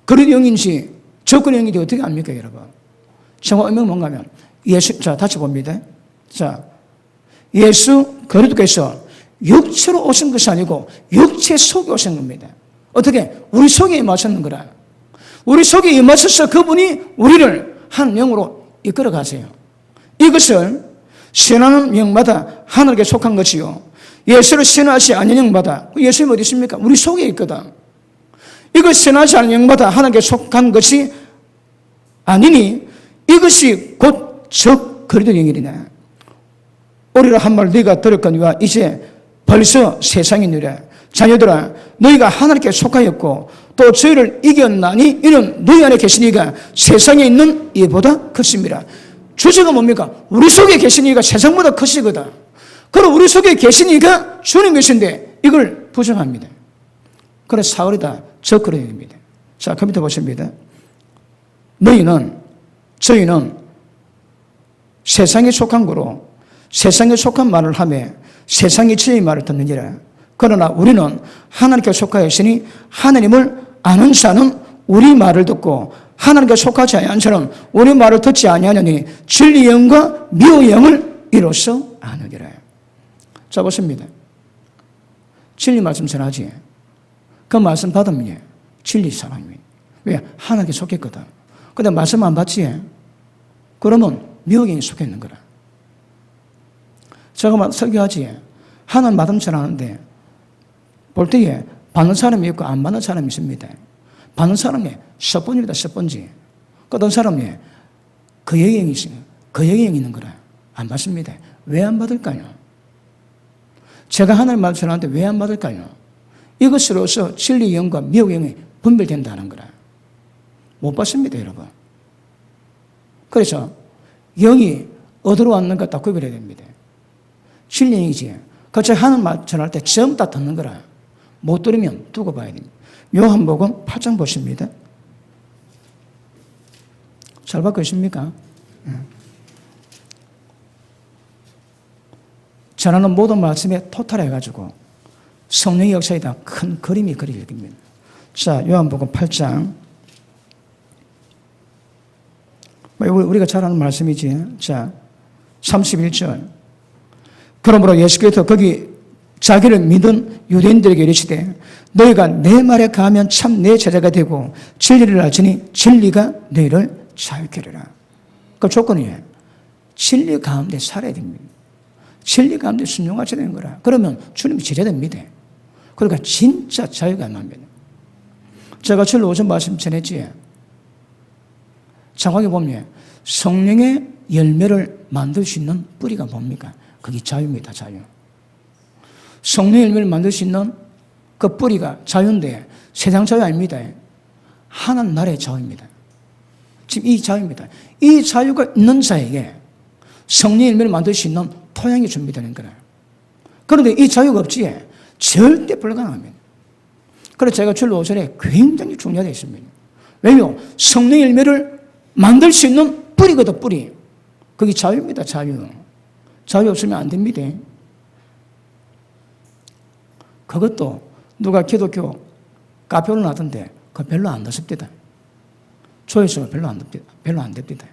그리스도 영인지 적그리스도 영인지 어떻게 압니까, 여러분? 정확 의미는 뭔가 하면 자, 다시 봅니다. 자, 예수 그리스도께서 육체로 오신 것이 아니고 육체 속에 오신 겁니다. 어떻게? 우리 속에 임하셨는 거라. 우리 속에 임하셔서 그분이 우리를 한 영으로 이끌어 가세요. 이것을 신하는 영마다 하늘에게 속한 것이요. 예수를 신하지 않는 영마다, 예수님 어디 있습니까? 우리 속에 있거든. 이것 신하지 않는 영마다 하늘에게 속한 것이 아니니 이것이 곧 적 그리스도 영이니라. 오리라 한 말 너희가 들었거니와 이제 벌써 세상이 누려. 자녀들아, 너희가 하나님께 속하였고 또 저희를 이겼나니 이는 너희 안에 계시니가 세상에 있는 이보다 크습니다. 주제가 뭡니까? 우리 속에 계시니가 세상보다 크시거든. 그럼 우리 속에 계시니가 주님이신데 이걸 부정합니다. 그래서 사울이다 적그러야 됩니다. 자, 컴퓨터 보십니다. 저희는 세상에 속한 거로 세상에 속한 말을 하며 세상이 저희 말을 듣느니라. 그러나 우리는 하나님께 속하였으니 하나님을 아는 자는 우리 말을 듣고 하나님께 속하지 아니한 자는 우리 말을 듣지 아니하느니 진리의 영과 미혹의 영을 이로써 아느니라. 자, 보십니다. 진리 말씀 전하지. 그 말씀 받으면 진리 사람이. 왜? 하나님께 속했거든. 근데 말씀 안 받지? 그러면 미혹에 속해 있는 거라. 제가 설교하지. 하나님 말씀 전하는데 볼 때에 받는 사람이 있고 안 받는 사람이 있습니다. 받는 사람이 섭번입니다. 섭번지. 어떤 사람이 그 영향이 있는 거라. 안 받습니다. 왜 안 받을까요? 제가 하나님 말씀 전하는데 왜 안 받을까요? 이것으로서 진리의 영과 미혹의 영이 분별된다는 거라. 못 받습니다, 여러분. 그래서 영이 어디로 왔는가 딱 구별해야 됩니다. 진리의 영이지. 그래서 하나님 말 전할 때 전부 다 듣는 거라. 못 들으면 두고 봐야 됩니다. 요한복음 8장 보십니다. 잘 받고 있습니까? 전하는 모든 말씀에 토탈해가지고 성령의 역사에다 큰 그림이 그려집니다. 자, 요한복음 8장. 우리가 잘 아는 말씀이지. 자, 31절. 그러므로 예수께서 거기 자기를 믿은 유대인들에게 이르시되 너희가 내 말에 가면 참 내 제자가 되고 진리를 알지니 진리가 너희를 자유케 하리라. 그 조건이에요. 진리 가운데 살아야 됩니다. 진리 가운데 순종하셔야 되는 거라. 그러면 주님이 제자됩니다. 그러니까 진짜 자유가 납니다. 제가 주일 오전 말씀 전했지. 정확히 보면 성령의 열매를 만들 수 있는 뿌리가 뭡니까? 그게 자유입니다. 자유. 성령의 열매를 만들 수 있는 그 뿌리가 자유인데 세상 자유 아닙니다. 하나님 나라의 자유입니다. 지금 이 자유입니다. 이 자유가 있는 자에게 성령의 열매를 만들 수 있는 토양이 준비되는 거예요. 그런데 이 자유가 없지 절대 불가능합니다. 그래서 제가 주일 오전에 굉장히 중요하게 있습니다. 왜요? 성령의 열매를 만들 수 있는 뿌리거든, 뿌리. 그게 자유입니다, 자유. 자유 없으면 안 됩니다. 그것도 누가 기독교 카페를 놔던데 그거 별로 안 듣습니다. 조회수가 별로 안 됩니다.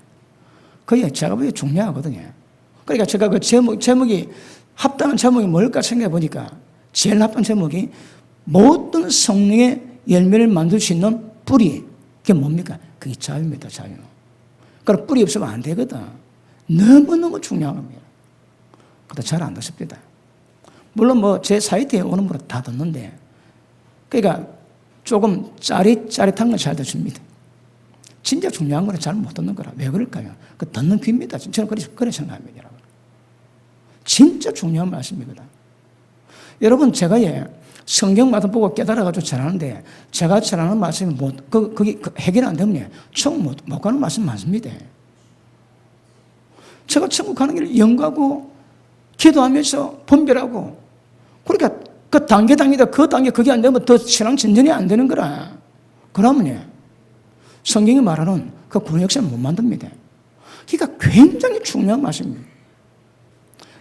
그게 제가 보기에 중요하거든요. 그러니까 제가 그 제목이 합당한 제목이 뭘까 생각해 보니까 제일 합당한 제목이 모든 성령의 열매를 만들 수 있는 뿌리. 그게 뭡니까? 그게 자유입니다, 자유. 그럼 뿌리 없으면 안 되거든. 너무너무 중요한 겁니다. 그것도 잘 안 듣습니다. 물론 제 사이트에 오는 분은 다 듣는데, 그러니까 조금 짜릿한 건 잘 듣습니다. 진짜 중요한 거는 잘 못 듣는 거라. 왜 그럴까요? 그 듣는 귀입니다. 저는 그래 생각합니다, 여러분. 진짜 중요한 말씀이거든. 여러분, 제가 성경 말씀 보고 깨달아가지고 전하는데, 제가 전하는 말씀이 그게 해결 안 되면 천국 못 가는 말씀 많습니다. 제가 천국 가는 길을 연구하고, 기도하면서 분별하고, 그러니까 그 단계다. 그 단계 그게 안 되면 더 신앙 진전이 안 되는 거라. 그러면 성경이 말하는 그 구원 역사는 못 만듭니다. 그러니까 굉장히 중요한 말씀입니다.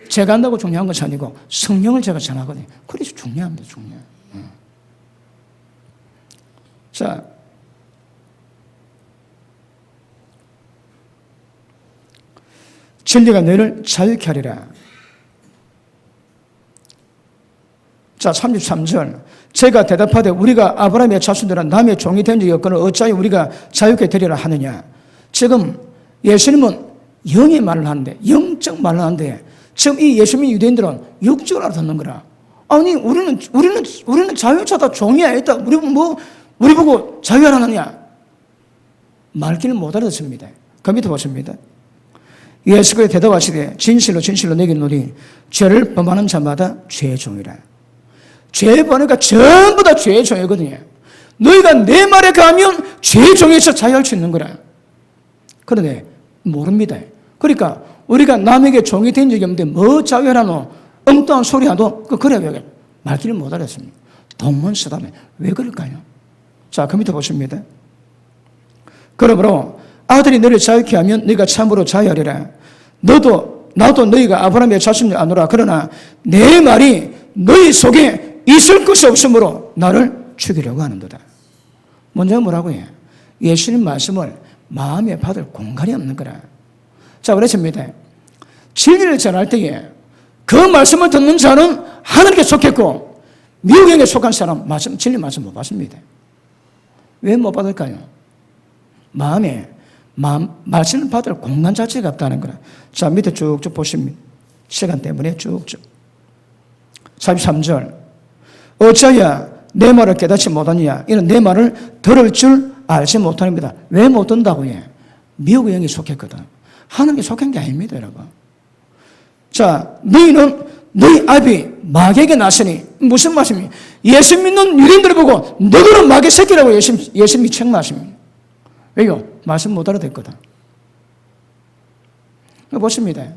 제가 한다고 중요한 것이 아니고 성경을 제가 전하거든요. 그래서 중요합니다. 중요해요. 자, 진리가 너희를 자유케 하리라. 자, 33절. 제가 대답하되 우리가 아브라함의 자손들은 남의 종이 된 적이 없거늘 어찌하여 우리가 자유케 되리라 하느냐. 지금 예수님은 영의 말을 하는데, 영적 말을 하는데, 지금 이 예수님 유대인들은 육적으로 알아듣는 거라. 아니, 우리는 자유자다, 종이 아니다. 우리 보고 자유하라느냐. 말귀를 못 알아듣습니다. 그 밑에 보십니다. 예수께서 대답하시되 진실로 진실로 내게 이르노니 죄를 범하는 자마다 죄의 종이라. 죄 범하니까 전부 다 죄의 종이거든요. 너희가 내 말에 가면 죄의 종에서 자유할 수 있는 거라. 그런데 모릅니다. 그러니까 우리가 남에게 종이 된 적이 없는데 뭐 자유하노? 엉뚱한 소리 하도 그래 왜 말귀를 못 알았습니다. 돈만 쓰다면 왜 그럴까요? 자, 그 밑에 보십니다. 그러므로 아들이 너를 자유케 하면 너희가 참으로 자유하리라. 나도 너희가 아브라함의 자손이 아노라. 그러나 내 말이 너희 속에 있을 것이 없으므로 나를 죽이려고 하는도다. 먼저 뭐라고 해요? 예수님 말씀을 마음에 받을 공간이 없는 거라. 자, 그렇습니다. 진리를 전할 때에 그 말씀을 듣는 자는 하늘께 속했고 미혹에게 속한 사람 진리 말씀 못 받습니다. 왜 못 받을까요? 말씀을 받을 공간 자체가 없다는 거라. 자, 밑에 쭉쭉 보시면 시간 때문에 쭉쭉 43절 어찌하여 내 말을 깨닫지 못하느냐. 이는 내 말을 들을 줄 알지 못합니다. 왜 못 듣는다고 해? 미혹의 영이 속했거든. 하나님께 속한 게 아닙니다, 여러분. 자, 너희는 너희 아비 마귀에게 났으니 무슨 말씀이에요? 예수 믿는 유대인들을 보고 너희는 마귀 새끼라고 예수님이 책망하십니다. 왜요? 말씀 못 알아듣거든. 보십니다.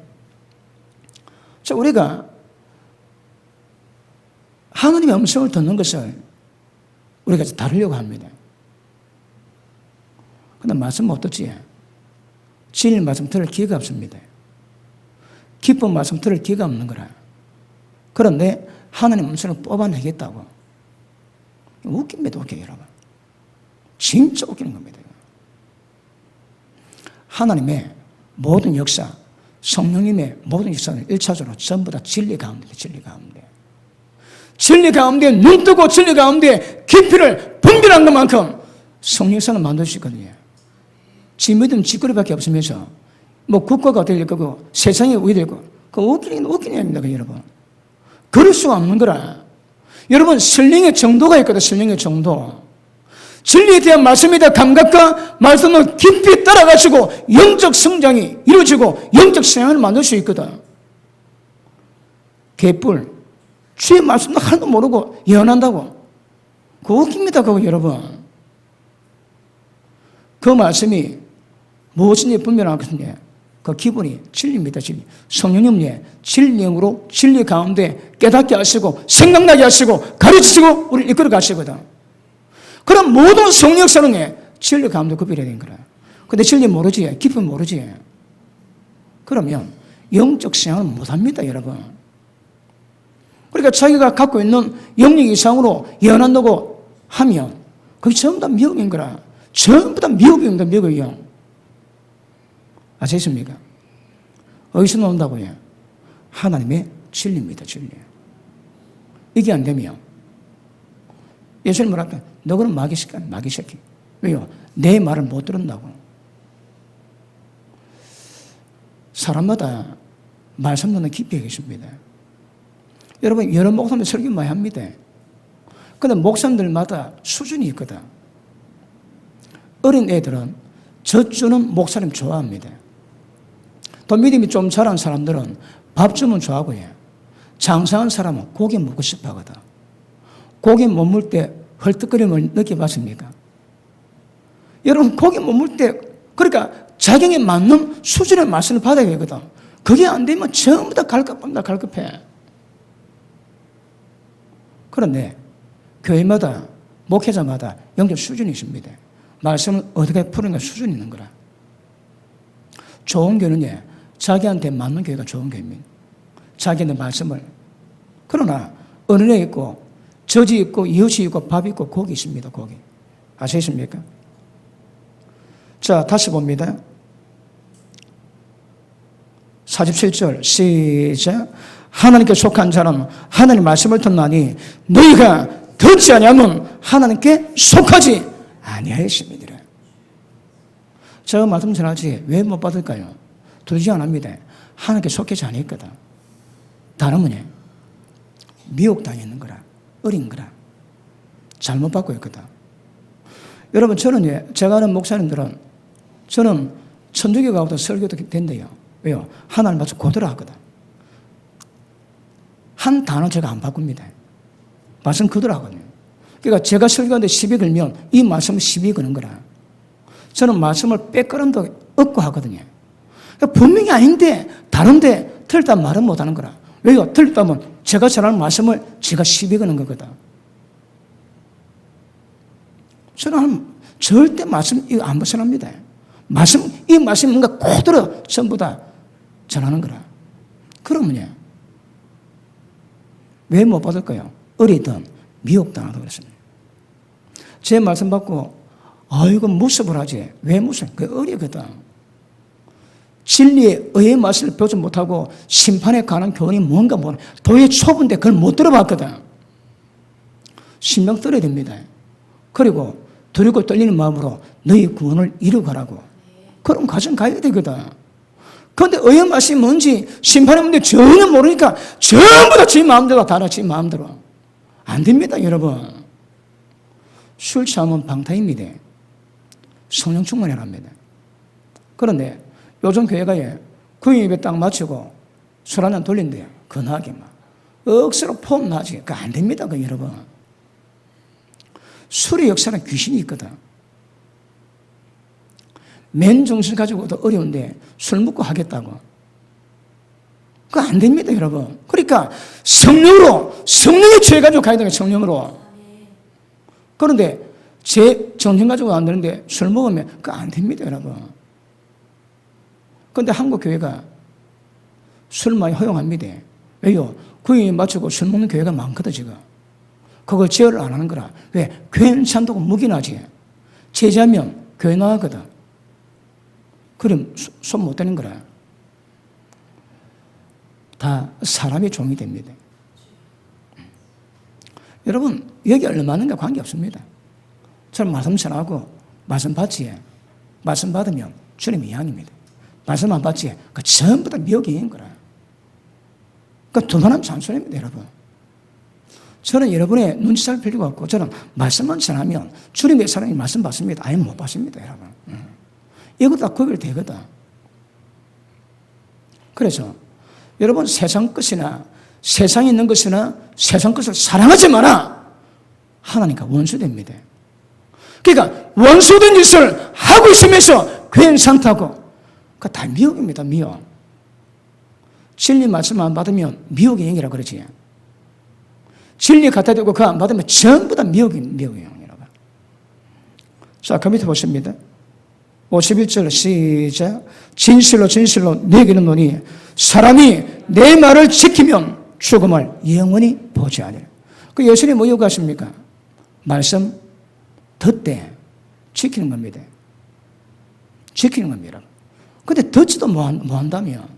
자, 우리가 하나님의 음성을 듣는 것을 우리가 다루려고 합니다. 근데 말씀 못 듣지. 진리 말씀 들을 기회가 없습니다. 기쁜 말씀 들을 기회가 없는 거라. 그런데 하나님 음성을 뽑아내겠다고. 웃깁니다, 웃겨요, 여러분. 진짜 웃기는 겁니다. 하나님의 모든 역사, 성령님의 모든 역사는 1차적으로 전부 다 진리 가운데입니다, 진리 가운데. 진리 가운데 눈 뜨고 진리 가운데 깊이를 분별한 것만큼 성령사는 만들 수 있거든요. 지 믿음 짓거리밖에 없으면서 뭐 국가가 될 거고 세상이 우위 되고 그 웃기는 아닙니다, 여러분. 그럴 수가 없는 거라. 여러분, 설령의 정도가 있거든, 설령의 정도. 진리에 대한 말씀에 대한 감각과 말씀을 깊이 따라가시고 영적 성장이 이루어지고 영적 성향을 만들 수 있거든. 개뿔, 주의 말씀도 하나도 모르고 예언한다고. 그거 웃깁니다, 그거 여러분. 그 말씀이 무엇인지 분별하거든요. 그 기본이 진리입니다, 진리. 성령님의 진리으로 진리 가운데 깨닫게 하시고 생각나게 하시고 가르치시고 우리를 이끌어 가시거든. 그럼 모든 성령 역사는 진리 가운데 구별해야 되는 거라. 근데 진리 모르지, 깊이 모르지. 그러면 영적 생활을 못합니다, 여러분. 그러니까 자기가 갖고 있는 영역 이상으로 예언한다고 하면 그게 전부 다 미혹인 거라. 전부 다 미혹입니다, 미혹의 영. 아시겠습니까? 어디서 나온다고 해요? 하나님의 진리입니다, 진리. 이게 안 되면 예수님 뭐라 할까요? 너는 마귀 새끼. 왜요? 내 말을 못 들은다고. 사람마다 말씀 듣는 깊이가 있습니다. 여러분, 여러 목사님 설교 많이 합니다. 그런데 목사님들마다 수준이 있거든. 어린 애들은 젖주는 목사님 좋아합니다. 또 믿음이 좀 자란 사람들은 밥 주면 좋아하고 해요. 장사한 사람은 고기 먹고 싶어 하거든. 고기 못 먹을 때 헐떡거림을 느껴봤습니까? 여러분, 고기 못 먹을 때, 그러니까 자격에 맞는 수준의 말씀을 받아야 되거든. 그게 안 되면 전부 다 갈급합니다, 갈급해. 그런데 교회마다, 목회자마다 영적 수준이 있습니다. 말씀을 어떻게 푸는 가 수준이 있는 거라. 좋은 교회는 자기한테 맞는 교회가 좋은 교회입니다. 자기한테 말씀을. 그러나 은혜 있고 저지 있고 이웃이 있고 밥 있고 고기 있습니다, 고기. 아시겠습니까? 자, 다시 봅니다. 47절 시작. 하나님께 속한 자는 하나님 말씀을 듣나니 너희가 듣지 아니하면 하나님께 속하지 아니하였습니다. 제가 말씀 전하지 왜 못 받을까요? 두지 않습니다. 하나님께 속하지 아니했거든. 다른 분이 미혹당했는 거라. 어린 거라. 잘못 받고 있거든. 여러분, 저는 제가 아는 목사님들은 저는 천주교 가고도 설교도 된대요. 왜요? 하나님 말씀 그대로 하거든. 한 단어 제가 안 바꿉니다. 말씀 그대로 하거든요. 그러니까 제가 설교하는데 시비 걸면 이 말씀은 시비 거는 거라. 저는 말씀을 빼끄럼도 얻고 하거든요. 그러니까 분명히 아닌데 다른데 틀렸다 말은 못하는 거라. 왜요? 틀렸다면 제가 전하는 말씀을 제가 시비 거는 거거든. 저는 절대 말씀 이거 안 벗어납니다. 이 말씀이 뭔가 그대로 전부 다 전하는 거라. 그러면요. 왜 못 받을까요? 어리든 미혹당하다 그랬습니다. 제 말씀 받고 아이고 무습을 하지. 왜 무습? 그 어리거든. 진리의 의의 말씀을 배우지 못하고 심판에 관한 교훈이 뭔가 모르는 도의 초보인데 그걸 못 들어봤거든. 신명 떨어야 됩니다. 그리고 두렵고 떨리는 마음으로 너희 구원을 이루가라고. 그럼 가정 가야 되거든. 그런데 의의 말씀이 뭔지 심판의 문제 전혀 모르니까 전부 다 지 마음대로 달아. 지 마음대로. 안 됩니다, 여러분. 술 취하면 방탕입니다. 성령 충만해야 합니다. 그런데 요즘 교회가 구인 예배 딱 마치고 술 한잔 돌린대요. 근하게 막. 억수로 폼 나지. 그거 안 됩니다, 그 여러분. 술의 역사는 귀신이 있거든. 맨정신 가지고도 어려운데 술 먹고 하겠다고. 그거 안 됩니다, 여러분. 그러니까 성령에 취해가지고 가야 되는 성령으로. 그런데 제 정신 가지고 안 되는데 술 먹으면 그거 안 됩니다, 여러분. 그런데 한국 교회가 술 많이 허용합니다. 왜요? 구인이 마치고 술 먹는 교회가 많거든, 지금. 그걸 제어를 안 하는 거라. 왜? 괜찮다고 묵인하지. 제자면 교회 나가거든. 그럼 손 못 대는 거라. 다 사람의 종이 됩니다. 여러분, 여기 얼마 많은가 관계없습니다. 저는 말씀 전하고 말씀 받지. 말씀 받으면 주님의 이양입니다. 말씀 안 받지. 그 전부 다 미혹이 있는 거라. 그 두만한 잔소리입니다, 여러분. 저는 여러분의 눈치 살 필요가 없고 저는 말씀만 전하면 주님의 사랑이 말씀 받습니다. 아예 못 받습니다, 여러분. 이것도 다 구별되거든. 그래서 여러분 세상 것이나 세상에 있는 것이나 세상 것을 사랑하지 마라. 하나님과 원수됩니다. 그러니까 원수된 짓을 하고 있으면서 괜찮다고. 그거 다 미혹입니다, 미혹. 진리 말씀 안 받으면 미혹의 영이라고 그러지. 진리 갖다 대고 그거 안 받으면 전부 다 미혹의 영이라고. 자, 그 밑에 보십니다. 51절 시작. 진실로 진실로 내게 이르노니 사람이 내 말을 지키면 죽음을 영원히 보지 아니하리라. 그 예수님이 뭐 요구하십니까? 말씀 듣되 지키는 겁니다. 지키는 겁니다. 근데 듣지도 뭐 한다면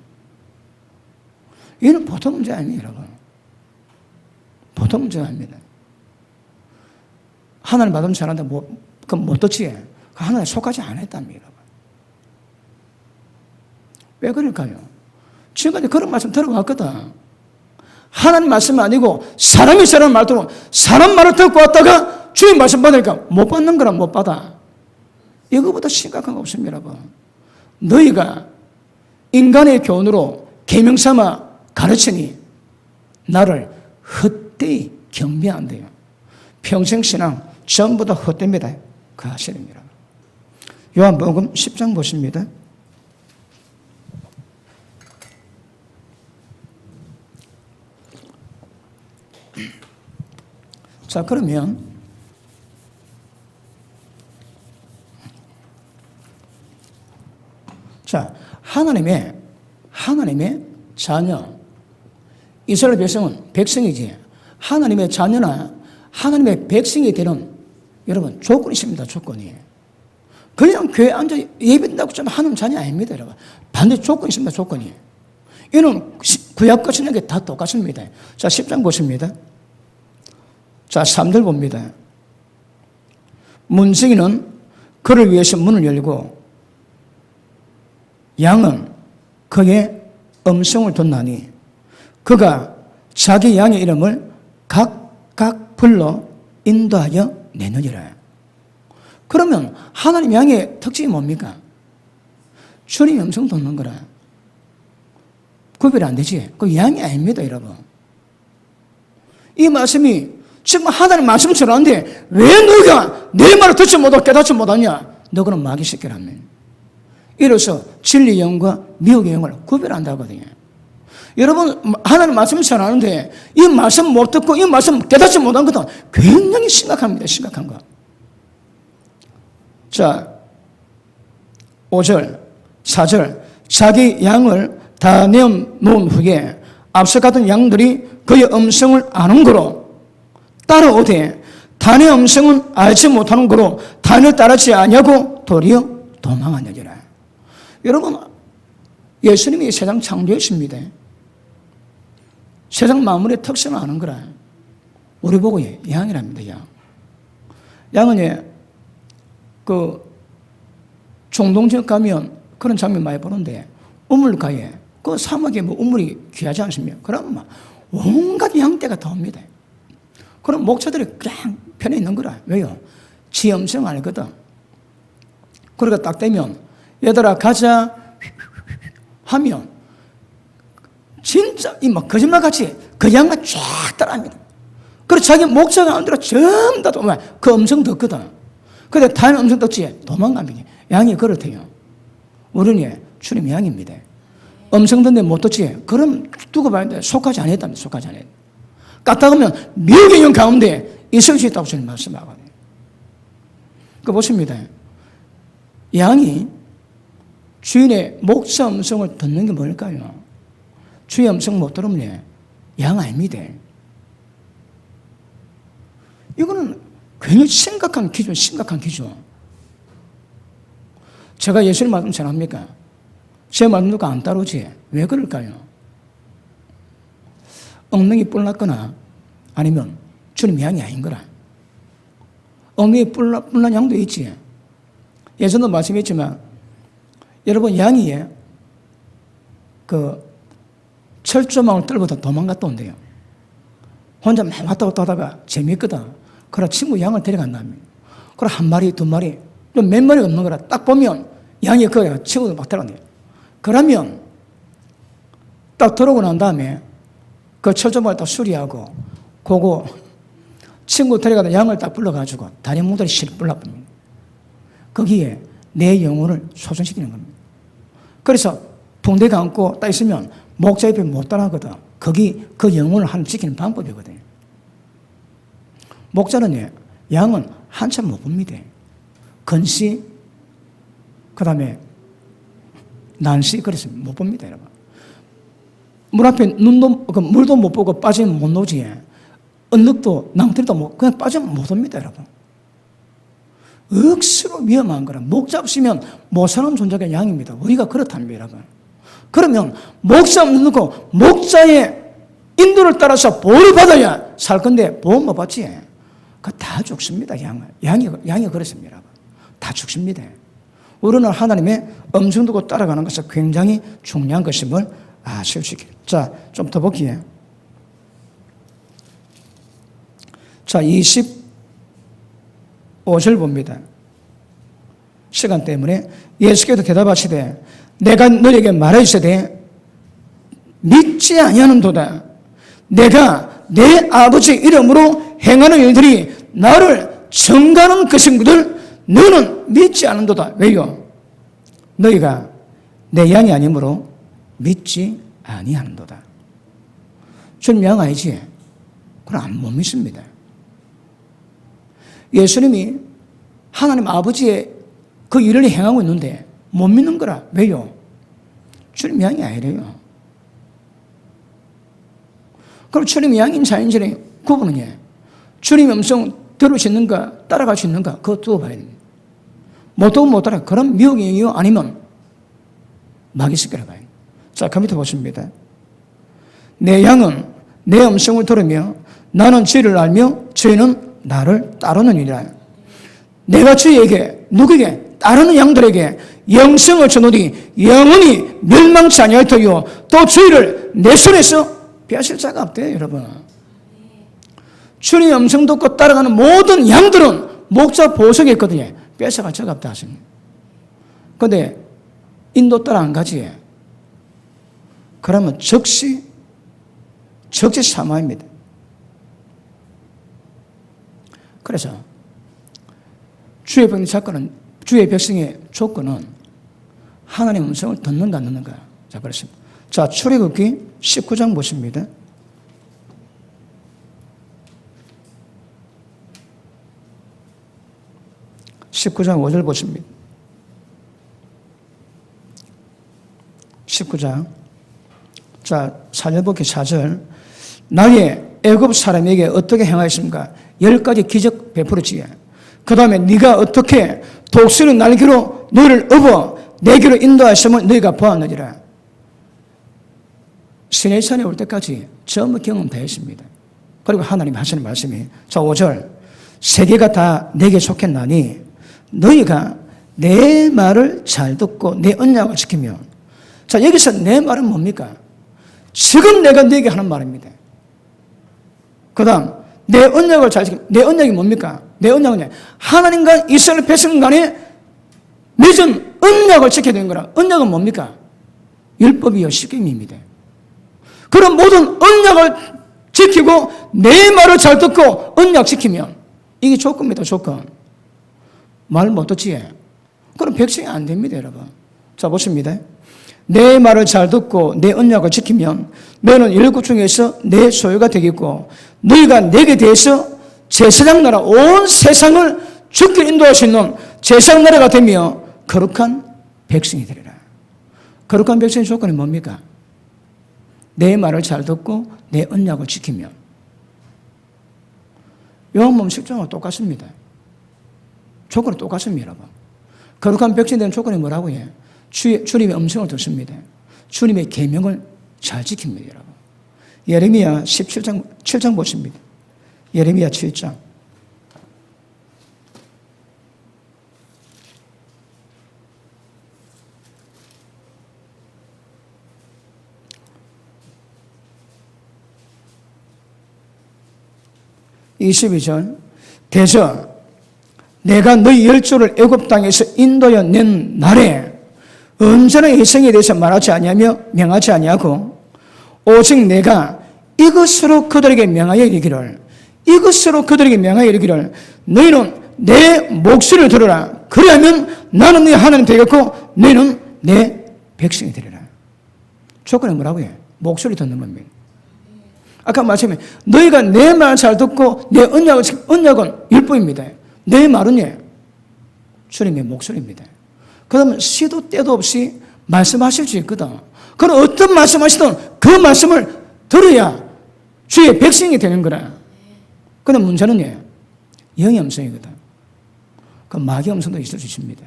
이는 보통 문제 아닙니다, 여러분. 보통 문제가 아닙니다. 하나님 받으면 잘하는데 못 듣지? 하나님 속하지 않았답니다. 왜 그럴까요? 지금까지 그런 말씀 들어왔거든. 하나님 말씀이 아니고 사람이 사람 말 듣고 사람 말을 듣고 왔다가 주님 말씀 받으니까 못 받는 거라 못 받아. 이거보다 심각한 거 없습니다, 여러분. 너희가 인간의 교훈으로 계명 삼아 가르치니 나를 헛되이 경배한대요. 평생 신앙 전부 다 헛됩니다. 그 사실입니다. 요한복음 10장 보십니다. 자, 그러면 자, 하나님의 자녀, 이스라엘 백성은 백성이지. 하나님의 자녀나 하나님의 백성이 되는 여러분 조건이 있습니다. 조건이. 그냥 교회에 앉아 예배한다고 좀 하는 자녀 아닙니다, 여러분. 반드시 조건이 있습니다. 조건이. 이는 구약 것이나 다 똑같습니다. 자, 10장 보십니다. 자, 3절 봅니다. 문지기는 그를 위해서 문을 열고 양은 그의 음성을 듣나니 그가 자기 양의 이름을 각각 불러 인도하여 내느니라. 그러면 하나님 양의 특징이 뭡니까? 주님의 음성 듣는 거라. 구별이 안 되지. 그 양이 아닙니다, 여러분. 이 말씀이 지금 하나님 말씀 전하는데 왜 너희가 내 말을 듣지 못하고 깨닫지 못하냐? 너그는 마귀 새끼라며. 이로써 진리의 영과 미혹의 영을 구별한다거든요. 여러분, 하나님 말씀을 전하는데 이 말씀 못 듣고 이 말씀 깨닫지 못한 것은 굉장히 심각합니다. 심각한 거. 자, 5절, 4절. 자기 양을 다 내어놓은 후에 앞서 갔던 양들이 그의 음성을 아는 거로 따라오되 단의 음성은 알지 못하는 거로 단을 따르지 아니하고 도리어 도망하느니라. 여러분, 예수님이 세상 창조했습니다. 세상 만물의 특성을 아는 거라. 우리 보고 양이랍니다. 양. 양은 그 중동 지역 가면 그런 장면 많이 보는데 우물가에 그 사막에 뭐 우물이 귀하지 않습니까? 그러면 막 온갖 양떼가 다 옵니다. 그럼 목자들이 그냥 편에 있는 거라. 왜요? 지 음성 알거든. 그러니까 딱 되면 얘들아 가자 하면 진짜 이 막 거짓말같이 그 양만 쫙 따라합니다. 그래서 자기 목자가 안 들어 전부 다 그 음성 듣거든. 근데 다른 음성 듣지 도망갑니다. 양이 그렇대요. 우리는 주님 양입니다. 음성 듣는데 못 듣지. 그럼 두고 봐야 돼. 속하지 않았답니다. 속하지 않았다. 까딱하면 미혹의 영 가운데 있을 수 있다고 주님 말씀하거든요. 그 보십니다. 양이 주인의 목자 음성을 듣는 게 뭘까요? 주의 음성 못 들으면 양 아닙니다. 이거는 굉장히 심각한 기준, 심각한 기준. 제가 예수님 말씀 전합니까? 제 말씀 누가 안 따르지? 왜 그럴까요? 엉덩이 뿔났거나 아니면 주님 양이 아닌 거라. 엉덩이 뿔난 양도 있지. 예전도 말씀했지만 여러분 양이 그 철조망을 떨고도 도망갔다 온대요. 혼자 막 왔다 갔다 하다가 재미있거든. 그래 친구 양을 데려간다며. 그래 한 마리 두 마리 좀 몇 마리가 없는 거라 딱 보면 양이 그 친구들 막 데려간대요. 그러면 딱 들어오고 난 다음에 그 철조망을 딱 수리하고 그거 친구 데려가다 양을 딱 불러가지고 다리 뭉텅이 실 불러버립니다. 거기에 내 영혼을 소전시키는 겁니다. 그래서 붕대 감고 딱 있으면 목자 옆에 못 따라가거든. 거기 그 영혼을 하나님 지키는 방법이거든요. 목자는 양은 한참 못 봅니다. 건시, 그 다음에 난시, 그래서 못 봅니다, 여러분. 물 앞에 물도 못 보고 빠지면 못 노지. 언덕도 낭떠러도 못, 그냥 빠지면 못 옵니다, 여러분. 억수로 위험한 거라. 목자 없으면 못 사는 존재가 양입니다. 우리가 그렇답니다, 여러분. 그러면 목자 없는 거 목자의 인도를 따라서 보호를 받아야 살 건데 보호 못 받지. 그 다 죽습니다, 양이 그렇습니다, 여러분. 다 죽습니다. 우리는 하나님의 음성 듣고 따라가는 것은 굉장히 중요한 것임을 아실 수 있게. 자, 좀 더 볼게요. 자, 25절 봅니다. 시간 때문에 예수께서 대답하시되 내가 너에게 말하시되 믿지 아니하는도다. 내가 내 아버지 이름으로 행하는 일들이 나를 증거하는 것인들 너는 믿지 않는도다. 왜요? 너희가 내 양이 아니므로 믿지 아니하는도다. 주님 양 아니지? 그럼 못 믿습니다. 예수님이 하나님 아버지의 그 일을 행하고 있는데 못 믿는 거라. 왜요? 주님 양이 아니래요. 그럼 주님 양인 자인지의 구분은 주님의 음성 들을 수 있는가 따라갈 수 있는가 그거 두고 봐야 됩니다. 못 듣고 못 따라 그럼 미혹이요 아니면 마귀 새끼라 봐요. 자, 그 밑에 보십니다. 내 양은 내 음성을 들으며 나는 주를 알며 주는 나를 따르느니라. 내가 주에게 누구에게 따르는 양들에게 영생을 주노니 영원히 멸망치 아니할 터이요 또 주를 내 손에서 빼앗을 자가 없대요, 여러분. 주님의 음성 듣고 따라가는 모든 양들은 목자 보석에 있거든요. 뺏어갈 자가 없다 하십니다. 그런데 인도 따라 안 가지. 그러면 즉시 사망입니다. 그래서 주의 백성의 조건은 하나님의 음성을 듣는가 안 듣는가. 자, 그렇습니다. 자, 출애굽기 19장 보십니다. 19장 5절 보십니다. 19장. 자, 4절 볼게요. 4절. 나의 애굽 사람에게 어떻게 행하였습니까? 10가지 기적 베풀었지요. 그 다음에 네가 어떻게 독수리 날개로 너희를 업어 내게로 인도하심을 너희가 보았느니라. 시내산에 올 때까지 전부 경험 다 했습니다. 그리고 하나님 하시는 말씀이, 자, 5절. 세계가 다 내게 속했나니 너희가 내 말을 잘 듣고 내 언약을 지키면. 자, 여기서 내 말은 뭡니까? 지금 내가 너에게 하는 말입니다. 그 다음, 내 언약을 잘 지키면. 내 언약이 뭡니까? 내 언약은 하나님과 이스라엘 백성 간에 맺은 언약을 지켜야 되는 거라. 언약은 뭡니까? 율법이요 십계명입니다. 그런 모든 언약을 지키고 내 말을 잘 듣고 언약 지키면 이게 조건입니다. 조건. 말 못 듣지? 그럼 백성이 안 됩니다, 여러분. 자, 보십니다. 내 말을 잘 듣고 내 언약을 지키면 너는 열국 중에서 내 소유가 되겠고 너희가 내게 대해서 제사장 나라 온 세상을 주께 인도할 수 있는 제사장 나라가 되며 거룩한 백성이 되리라. 거룩한 백성의 조건이 뭡니까? 내 말을 잘 듣고 내 언약을 지키면. 요한복음 10장하고 똑같습니다. 조건은 똑같습니다, 여러분. 거룩한 백성이 되는 조건이 뭐라고 해요? 주님의 음성을 듣습니다. 주님의 계명을 잘 지킵니다, 여러분. 예레미야 7장 보십니다. 예레미야 7장. (22절) 대저 내가 너희 열조를 애굽 땅에서 인도하여 낸 날에 언제나 회성에 대해서 말하지 아니하며 명하지 아니하고 오직 내가 이것으로 그들에게 명하여 이르기를 너희는 내 목소리를 들으라. 그리하면 나는 네 하나님 되겠고 너희는 내 백성이 되리라. 조건은 뭐라고요? 목소리 듣는 겁니다. 아까 말씀에 너희가 내 말 잘 듣고 내 언약은 율법입니다. 내 말은 주님의 목소리입니다. 그러면 시도 때도 없이 말씀하실 수 있거든. 그럼 어떤 말씀하시든 그 말씀을 들어야 주의 백성이 되는 거라. 그런데 문제는 영의 음성이거든. 그 마귀 음성도 있을 수 있습니다.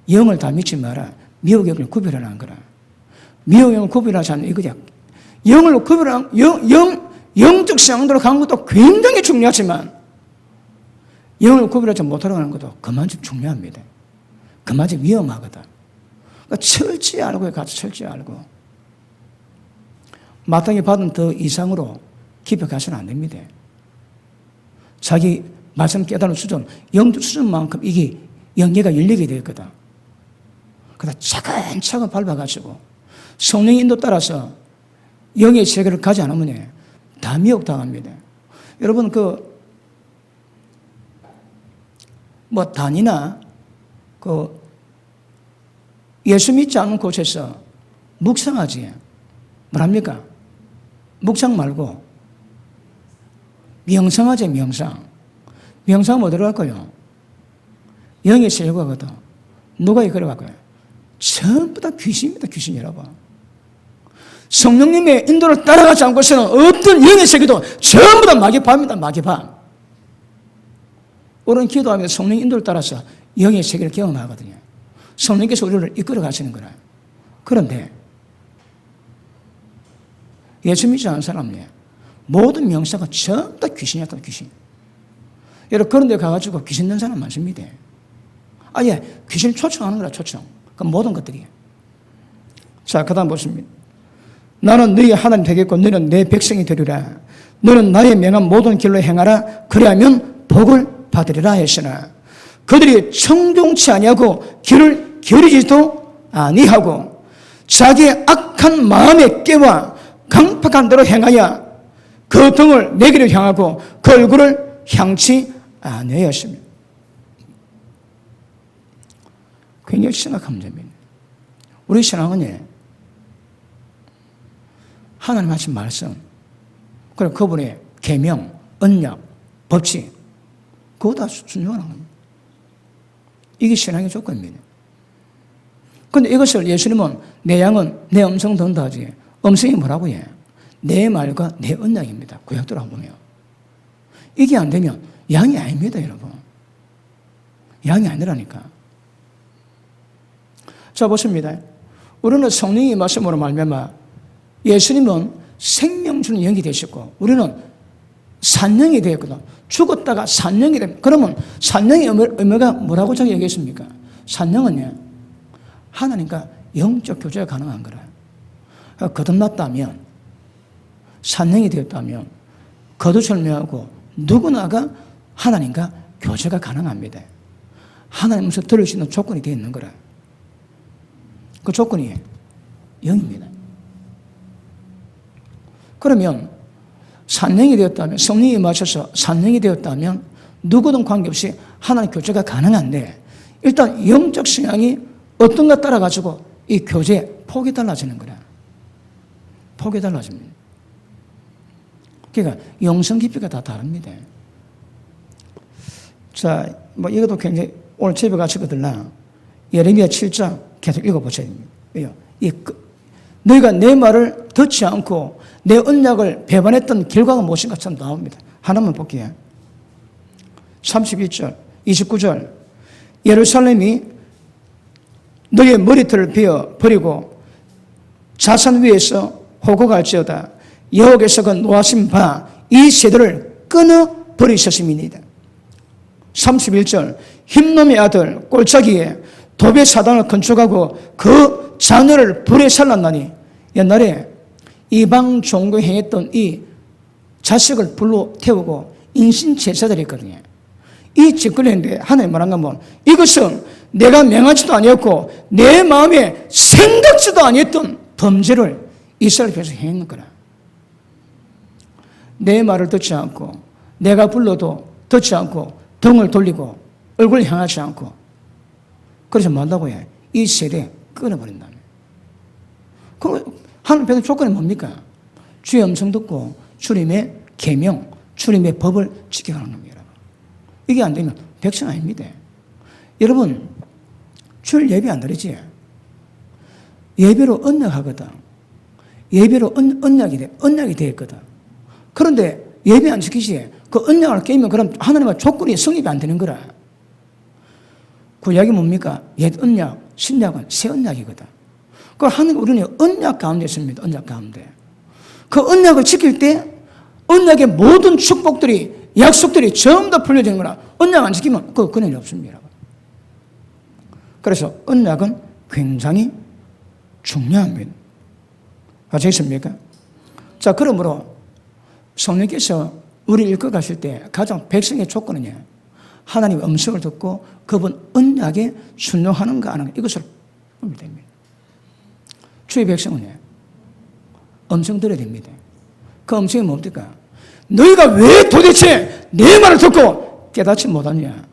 영을 다 믿지 마라. 미혹의 영을 구별하라는 거라. 미혹의 영을 구별하지 않는 이거야. 영을 구별하는, 영적 상도로 가는 것도 굉장히 중요하지만 영을 구별하지 못하려고 하는 것도 그만큼 중요합니다. 그만큼 위험하거든. 그러니까 철저히 알고 가서 철저히 알고 마땅히 받은 더 이상으로 깊이 가서는 안 됩니다. 자기 말씀 깨달은 수준, 영적 수준만큼 이게 영계가 열리게 되었거든. 그러다 차근차근 밟아가지고 성령의 인도 따라서 영의 세계를 가지 않으면 다 미혹당합니다. 여러분 단이나 예수 믿지 않는 곳에서 묵상하지. 뭐랍니까? 묵상 말고 명상하지, 명상. 명상 어디로 갈까요? 영의 세계가 거든. 누가 이걸 갈까요? 전부 다 귀신입니다, 귀신 여러분. 성령님의 인도를 따라가지 않고서는 어떤 영의 세계도 전부 다 마귀파입니다, 마귀파. 옳은 기도하면 성령 인도를 따라서 영의 세계를 경험하거든요. 성령께서 우리를 이끌어 가시는 거라. 그런데 예수 믿지 않는 사람은 모든 명사가 전부 다 귀신이었다, 귀신. 여러분, 그런 데 가가지고 귀신 든 사람 많습니다. 아예 귀신을 초청하는 거라, 초청. 그 모든 것들이. 자, 그 다음 보십니다. 나는 너희 하나님 되겠고 너는 내 백성이 되리라. 너는 나의 명한 모든 길로 행하라. 그리하면 복을 받으리라 했으나 그들이 청종치 아니하고 귀를 기울이지도 아니하고 자기의 악한 악한 마음의 깨와 강팍한 대로 행하여 그 등을 내기를 향하고 그 얼굴을 향치 아니하여 하시며. 굉장히 심각한 문제입니다. 우리 신앙은 하나님 하신 말씀, 그리고 그분의 계명, 언약, 법칙, 그거 다 순종하는 겁니다. 이게 신앙의 조건입니다. 그런데 이것을 예수님은 내 양은 내 음성 듣는다 하지. 음성이 뭐라고 해? 내 말과 내 언약입니다. 구약도로 보면. 이게 안 되면 양이 아닙니다, 여러분. 양이 아니라니까. 자, 보십니다. 우리는 성령의 말씀으로 말미암아 예수님은 생명 주는 영이 되셨고 우리는 산영이 되었거든. 죽었다가 산영이 됩니다. 그러면 산영의 의미가 뭐라고 저기 얘기했습니까? 산영은 하나님과 영적 교제가 가능한 거라. 거듭났다면, 산영이 되었다면 거두절미하고 누구나가 하나님과 교제가 가능합니다. 하나님께서 들을 수 있는 조건이 되어 있는 거라. 그 조건이 영입니다. 그러면 산영이 되었다면, 성령이 맞춰서 산영이 되었다면 누구든 관계없이 하나님 교제가 가능한데 일단 영적 성향이 어떤가 따라가지고 이 교제 폭이 달라지는 거라. 폭이 달라집니다. 그러니까 영성 깊이가 다 다릅니다. 자, 이것도 굉장히 오늘 집에 가시거든요. 예레미야 7장 계속 읽어보셔야 됩니다. 왜요? 너희가 내 말을 듣지 않고 내 언약을 배반했던 결과가 무엇인가 참 나옵니다. 하나만 볼게요. 31절, 29절. 예루살렘이 너의 머리털을 베어 버리고 자산 위에서 호곡할지어다. 여호와께서 그 노하신 바 이 세대를 끊어 버리셨음이니이다. 31절. 흰놈의 아들 꼴짜기에 도배 사단을 건축하고 그 자녀를 불에 살랐나니. 옛날에 이방 종교 행했던 이 자식을 불로 태우고 인신 제사들이 있거든요. 이 짓거리인데 하나님 말한 건 이것은 내가 명하지도 아니었고 내 마음에 생각지도 아니었던 범죄를 이스라엘 교회에서 행했는 거라. 내 말을 듣지 않고 내가 불러도 듣지 않고 등을 돌리고 얼굴을 향하지 않고 그래서 뭐한다고 해? 이 세대 끊어버린다며. 그럼 하나님 배는 조건이 뭡니까? 주의 음성 듣고 주님의 계명, 주님의 법을 지켜가는 겁니다. 이게 안 되면 백성 아닙니다. 여러분, 주일 예배 안 드리지? 예배로 언약하거든. 예배로 언약이 되었거든. 그런데 예배 안 지키지? 그 언약을 깨면 그럼 하나님의 조건이 성립이 안 되는 거라. 구약이 뭡니까? 옛 언약, 신약은 새 언약이거든. 그 하나님 우리는 언약 가운데 있습니다. 언약 가운데. 그 언약을 지킬 때 언약의 모든 축복들이 약속들이 전부 다 풀려지는 거라. 언약 안 지키면 그 근원이 없습니다. 그래서 언약은 굉장히 중요합니다. 아시겠습니까? 자, 그러므로 성령께서 우리를 이끌어 가실 때 가장 백성의 조건은요, 하나님의 음성을 듣고 그분 언약에 순종하는가 안 하는가 이것을 보면 됩니다. 주의 백성은요, 음성 들어야 됩니다. 그 음성이 뭡니까? 너희가 왜 도대체 내 말을 듣고 깨닫지 못하냐?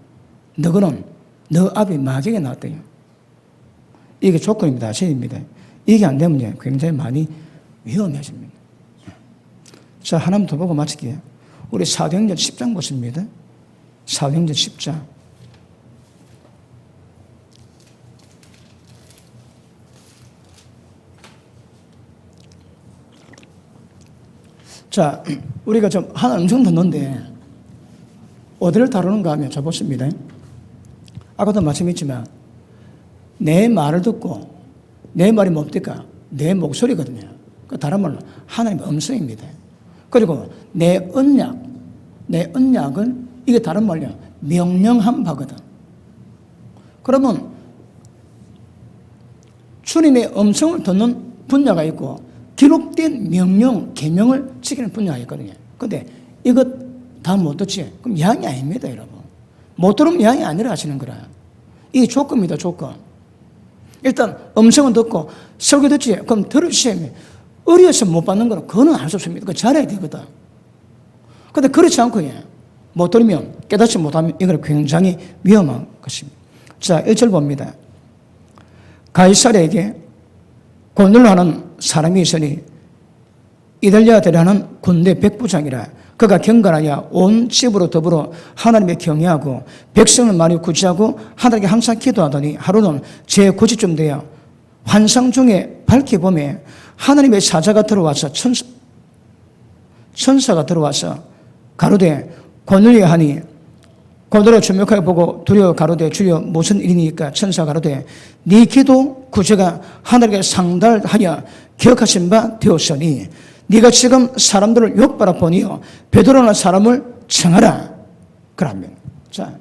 너는 너 앞에 마귀가 나왔대요. 이게 조건입니다. 아시입니다. 이게 안 되면 굉장히 많이 위험해집니다. 자, 하나만 더 보고 마칠게요. 우리 사도행전 10장 보십니다. 사도행전 10장. 자, 우리가 좀 하나 음성 듣는데 어디를 다루는가 하면 자 보십니다. 아까도 말씀했지만 내 말을 듣고 내 말이 뭡니까? 내 목소리거든요. 그 다른 말로 하나님의 음성입니다. 그리고 내 언약은 이게 다른 말로 명령한 바거든. 그러면 주님의 음성을 듣는 분야가 있고 기록된 명령, 계명을 지키는 분야가 있거든요. 근데 이것 다 못 듣지? 그럼 양이 아닙니다, 여러분. 못 들으면 양이 아니라 하시는 거라. 이게 조건입니다, 조건. 일단 음성은 듣고 설교 듣지? 그럼 들으시면 어려서 못 받는 거는 그거는 할 수 없습니다. 그거 잘해야 되거든. 근데 그렇지 않고 못 들으면 깨닫지 못하면 이건 굉장히 위험한 것입니다. 자, 1절 봅니다. 가이사랴에게 고넬료 하는 사람이 있으니 이달리아 대라는 군대 백부장이라. 그가 경건하여 온 집으로 더불어 하나님의 경외하고 백성을 많이 구제하고 하나님께 항상 기도하더니 하루는 제9시쯤 되어 환상 중에 밝게 보매 하나님의 사자가 들어와서 천사가 들어와서 가로되 고넬료 하니 고넬료 주목하게 보고 두려워 가로되 주여 무슨 일이니까 천사가 가로되 네 기도 구제가 하나님께 상달하여 기억하신 바 되었으니 네가 지금 사람들을 욕바라 보니요 베드로라는 사람을 청하라 그러면. 자,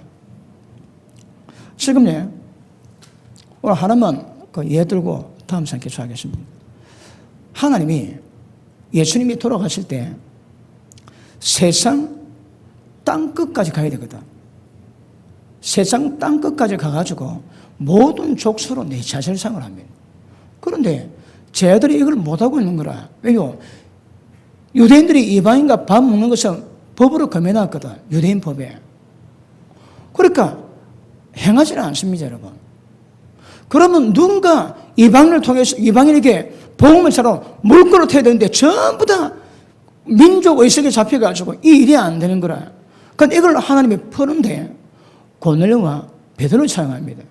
지금 오늘 하나만 예 들고 다음 시간 기초하겠습니다. 하나님이 예수님이 돌아가실 때 세상 땅끝까지 가야 되거든. 세상 땅끝까지 가가지고 모든 족수로 내 자sel상을 합니다. 그런데 쟤들이 이걸 못하고 있는 거라. 왜요? 유대인들이 이방인과 밥 먹는 것은 법으로 금해놨거든. 유대인 법에. 그러니까 행하지는 않습니다, 여러분. 그러면 누군가 이방인을 통해서 이방인에게 복음을 전하러 물꼬를 태워야 되는데 전부 다 민족 의식에 잡혀가지고 이 일이 안 되는 거라. 그러니까 이걸 하나님이 푸는데 고넬료와 베드로를 사용합니다.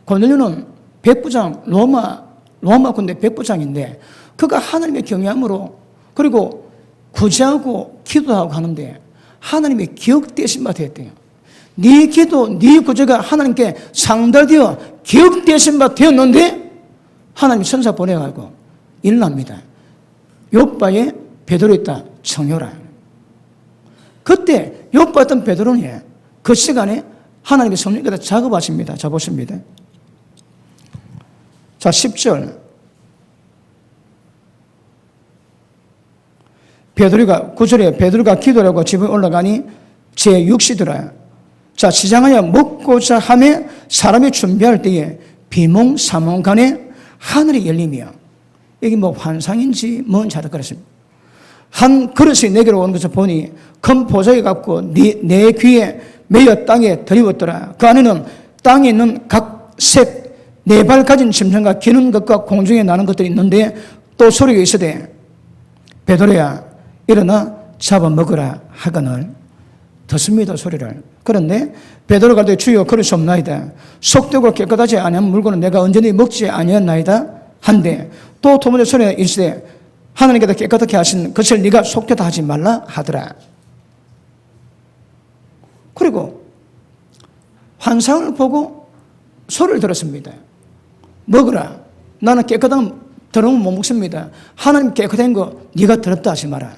고넬료는 백부장, 로마 군대 백부장인데 그가 하나님의 경외함으로 그리고 구제하고 기도하고 하는데 하나님의 기억되신 바 되었대요. 네 기도, 네 구제가 하나님께 상달되어 기억되신 바 되었는데 하나님이 천사 보내가지고 일납니다. 요바에 베드로 있다 청해라. 그때 요바 있던 베드로는 그 시간에 하나님의 성령께서 작업하십니다. 자 보십니다. 자 10절 베드로가 9절에 베드로가 기도를 하고 집에 올라가니 제6시더라. 자 시장하여 먹고자 하며 사람이 준비할 때에 비몽사몽간에 하늘이 열리며 이게 뭐 환상인지 뭔지 알을 그랬습니다. 한 그릇이 내게로 오는 것을 보니 큰 보자기 같고 내 귀에 매여 땅에 들이웠더라. 그 안에는 땅에 있는 각 색 네 발 가진 짐승과 기는 것과 공중에 나는 것들이 있는데 또 소리가 있으되 베드로야 일어나 잡아먹으라 하거늘 듣습니다 소리를. 그런데 베드로가 가되 주여 그럴 수 없나이다. 속되고 깨끗하지 아니한 물건은 내가 언제니 먹지 아니었나이다 한데 또 두 번째 소리가 있으되 하나님께서 깨끗하게 하신 것을 네가 속되다 하지 말라 하더라. 그리고 환상을 보고 소리를 들었습니다. 먹으라. 나는 깨끗한 더러운 못 먹습니다. 하나님 깨끗한 거 네가 더럽다 하지 마라.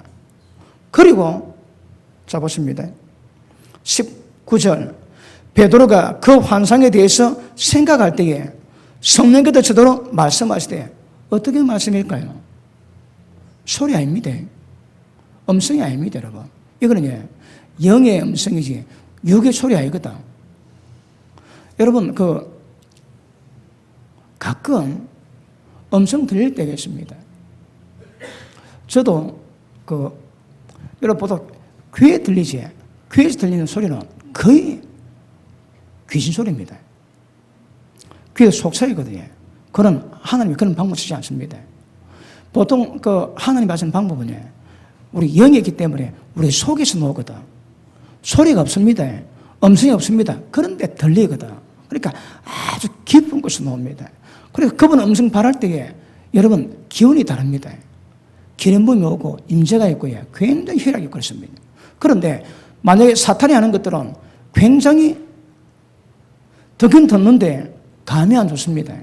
그리고 자 보십니다. 19절 베드로가 그 환상에 대해서 생각할 때에 성령께서 저더러 말씀하시되 어떻게 말씀일까요? 소리 아닙니다. 음성이 아닙니다, 여러분. 이거는 영의 음성이지 육의 소리 아니거든. 여러분 가끔 음성 들릴 때가 있습니다. 저도 여러분 보통 귀에 들리지 귀에서 들리는 소리는 거의 귀신 소리입니다. 귀에 속삭이거든요. 그런 하나님이 그런 방법 쓰지 않습니다. 보통 하나님 하시는 방법은 우리 영이 있기 때문에 우리 속에서 나오거든. 소리가 없습니다. 음성이 없습니다. 그런데 들리거든. 그러니까 아주 깊은 곳에서 나옵니다. 그래서 그분 음성 발할 때에 여러분 기운이 다릅니다. 기름붐이 오고 임재가 있고요. 굉장히 희락이 그렇습니다. 그런데 만약에 사탄이 하는 것들은 굉장히 듣긴 듣는데 감이 안 좋습니다.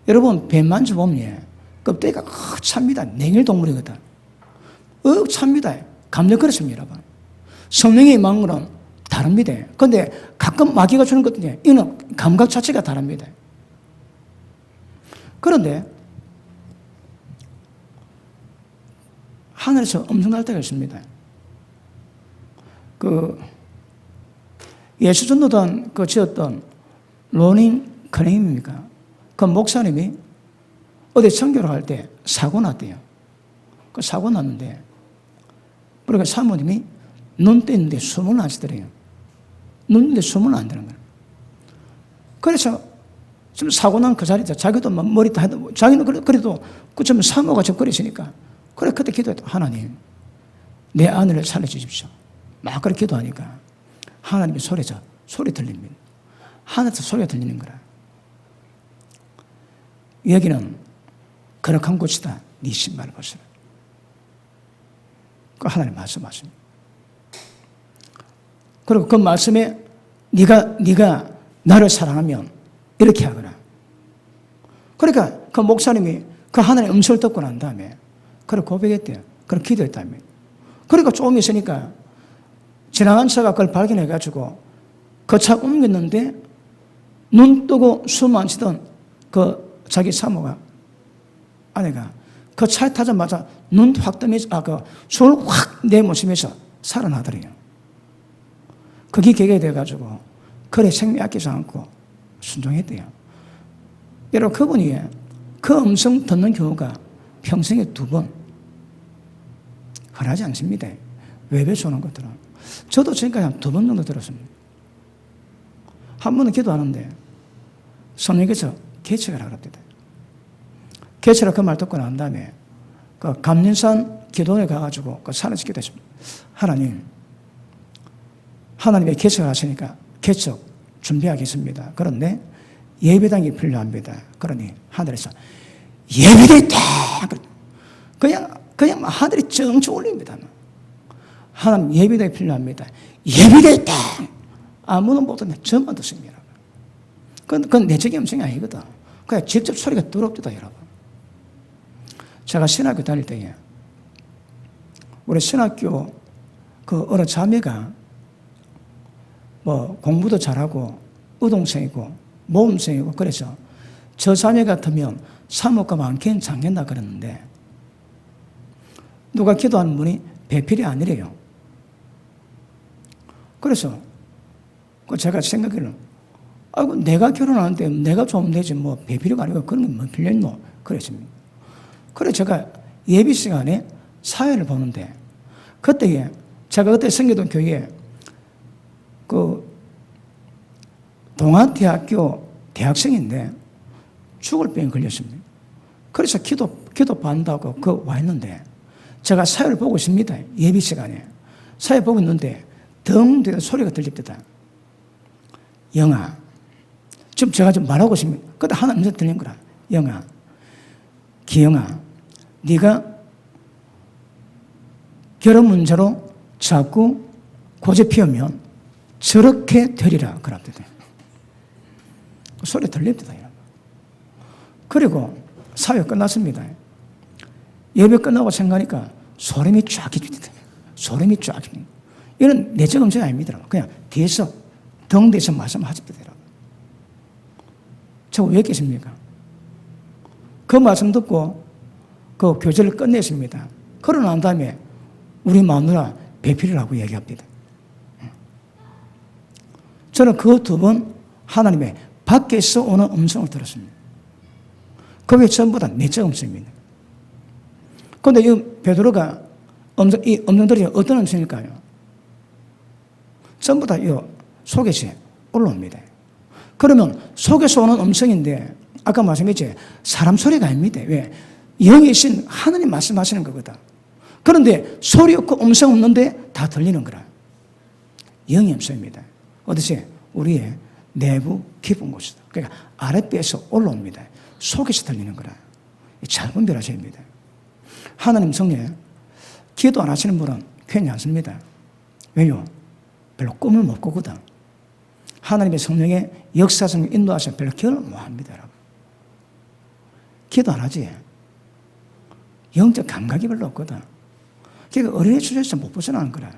여러분 뱀 만져보면 껍데기가 찹니다. 냉혈동물이거든. 찹니다. 감정 그렇습니다. 여러분. 성령의 임한 거는 다릅니다. 그런데 가끔 마귀가 주는 것들이 이는 감각 자체가 다릅니다. 그런데 하늘에서 음성 날 때가 있습니다. 예수 전도단 지었던 로닝 크레임입니까? 그 목사님이 어디 선교를 할 때 사고 났대요. 그 사고 났는데, 그러니까 사모님이 눈 떴는데 숨을 안 쉬더래요. 눈 떴는데 숨을 안 되는 거예요. 그래서 지금 사고 난 그 자리에서 자기도 막 머리 다 해도, 자기는 그래도 그쯤 사모가 좀 그러시니까, 그래, 그때 기도했다. 하나님, 내 아내를 살려주십시오. 막 그렇게 기도하니까, 하나님의 소리 들립니다. 하늘에서 소리가 들리는 거라. 여기는 거룩한 곳이다. 네 신발을 벗어라. 그 하나님 말씀하십니다. 그리고 그 말씀에 네가 나를 사랑하면 이렇게 하거라. 그러니까 그 목사님이 그 하나님의 음성을 듣고 난 다음에 그걸 고백했대요. 그걸 기도했다며. 그러니까 조금 있으니까 지나간 차가 그걸 발견해가지고 그 차 옮겼는데 눈 뜨고 숨 안 쉬던 그 자기 사모가, 아내가 그 차에 타자마자 눈 확 뜨면서, 숨을 확 내모시면서 살아나더래요. 그게 계기가 돼가지고, 그래, 생명 아끼지 않고 순종했대요. 여러분, 그분이 그 음성 듣는 경우가 평생에 2번 흔하지 않습니다. 외배소 오는 것들은. 저도 지금까지 한 2번 정도 들었습니다. 한 번은 기도하는데 성령께서 개척을 하라 그랬대. 개척을 그 말 듣고 난 다음에 그 감린산 기도원에 가가지고 그 산에서 기도했습니다. 하나님의 개척을 하시니까 개척 준비하겠습니다. 그런데 예배당이 필요합니다. 그러니 하늘에서 예배당이 그냥 하늘이 쩡쩡 올립니다. 하나님 예배당이 필요합니다. 예배당이 아무도 못하면 저만 듣습니다. 그건 내적인 음성이 아니거든. 그냥 직접 소리가 더럽다, 여러분. 제가 신학교 다닐 때에 우리 신학교 그 어느 자매가 뭐 공부도 잘하고 의동생이고 모범생이고, 그래서 저 자매 같으면 사모가 많게는 장년다 그랬는데, 누가 기도하는 분이 배필이 아니래요. 그래서 제가 생각해는, 내가 결혼하는데 내가 좋으면 되지, 뭐 배필이가 아니고 그런 게 뭐 필요했노? 그랬습니다. 그래 제가 예비 시간에 사회를 보는데, 그때에 제가 그때 생기던 교회에 그 동아대학교 대학생인데 죽을 병에 걸렸습니다. 그래서 기도 받는다고 와 있는데, 제가 사회를 보고 있습니다. 예비 시간에 사회 보고 있는데 덩 되는 소리가 들립니다. 영아, 지금 제가 좀 말하고 있습니다. 그때 하나 음성 들린 거라. 영아, 기영아, 네가 결혼 문제로 자꾸 고집 피우면 저렇게 되리라 그럽니다. 소리 들립니다. 그리고 사회 끝났습니다. 예배 끝나고 생각하니까 소름이 쫙 끼칩니다. 소름이 쫙 끼칩니다. 이런 내적 음성이 아닙니다. 그냥 뒤에서 덩대에서 말씀하십니다. 제가 왜 계십니까? 그 말씀 듣고 그 교제를 끝냈습니다. 그러고 난 다음에 우리 마누라 배필이라고 얘기합니다. 저는 그 2번 하나님의 밖에서 오는 음성을 들었습니다. 그게 전부 다 내적 음성입니다. 그런데 이 베드로가 이 음성들이 어떤 음성일까요? 전부 다 이 속에서 올라옵니다. 그러면 속에서 오는 음성인데, 아까 말씀했지, 사람 소리가 아닙니다. 왜? 영이신 하나님 말씀하시는 거거든. 그런데 소리 없고 음성 없는데 다 들리는 거라. 영의 음성입니다. 어디서? 우리의 내부 깊은 곳이다. 그러니까 아랫배에서 올라옵니다. 속에서 들리는 거라. 잘 분별하셔야 합니다. 하나님 성령에 기도 안 하시는 분은 괜히 않습니다. 왜요? 별로 꿈을 못 꾸거든. 하나님의 성령의 역사성을 인도하시면 별로 기도를 못 합니다, 여러분. 기도 안 하지. 영적 감각이 별로 없거든. 그러니까 어린애 주제에서 못 벗어나는 거라.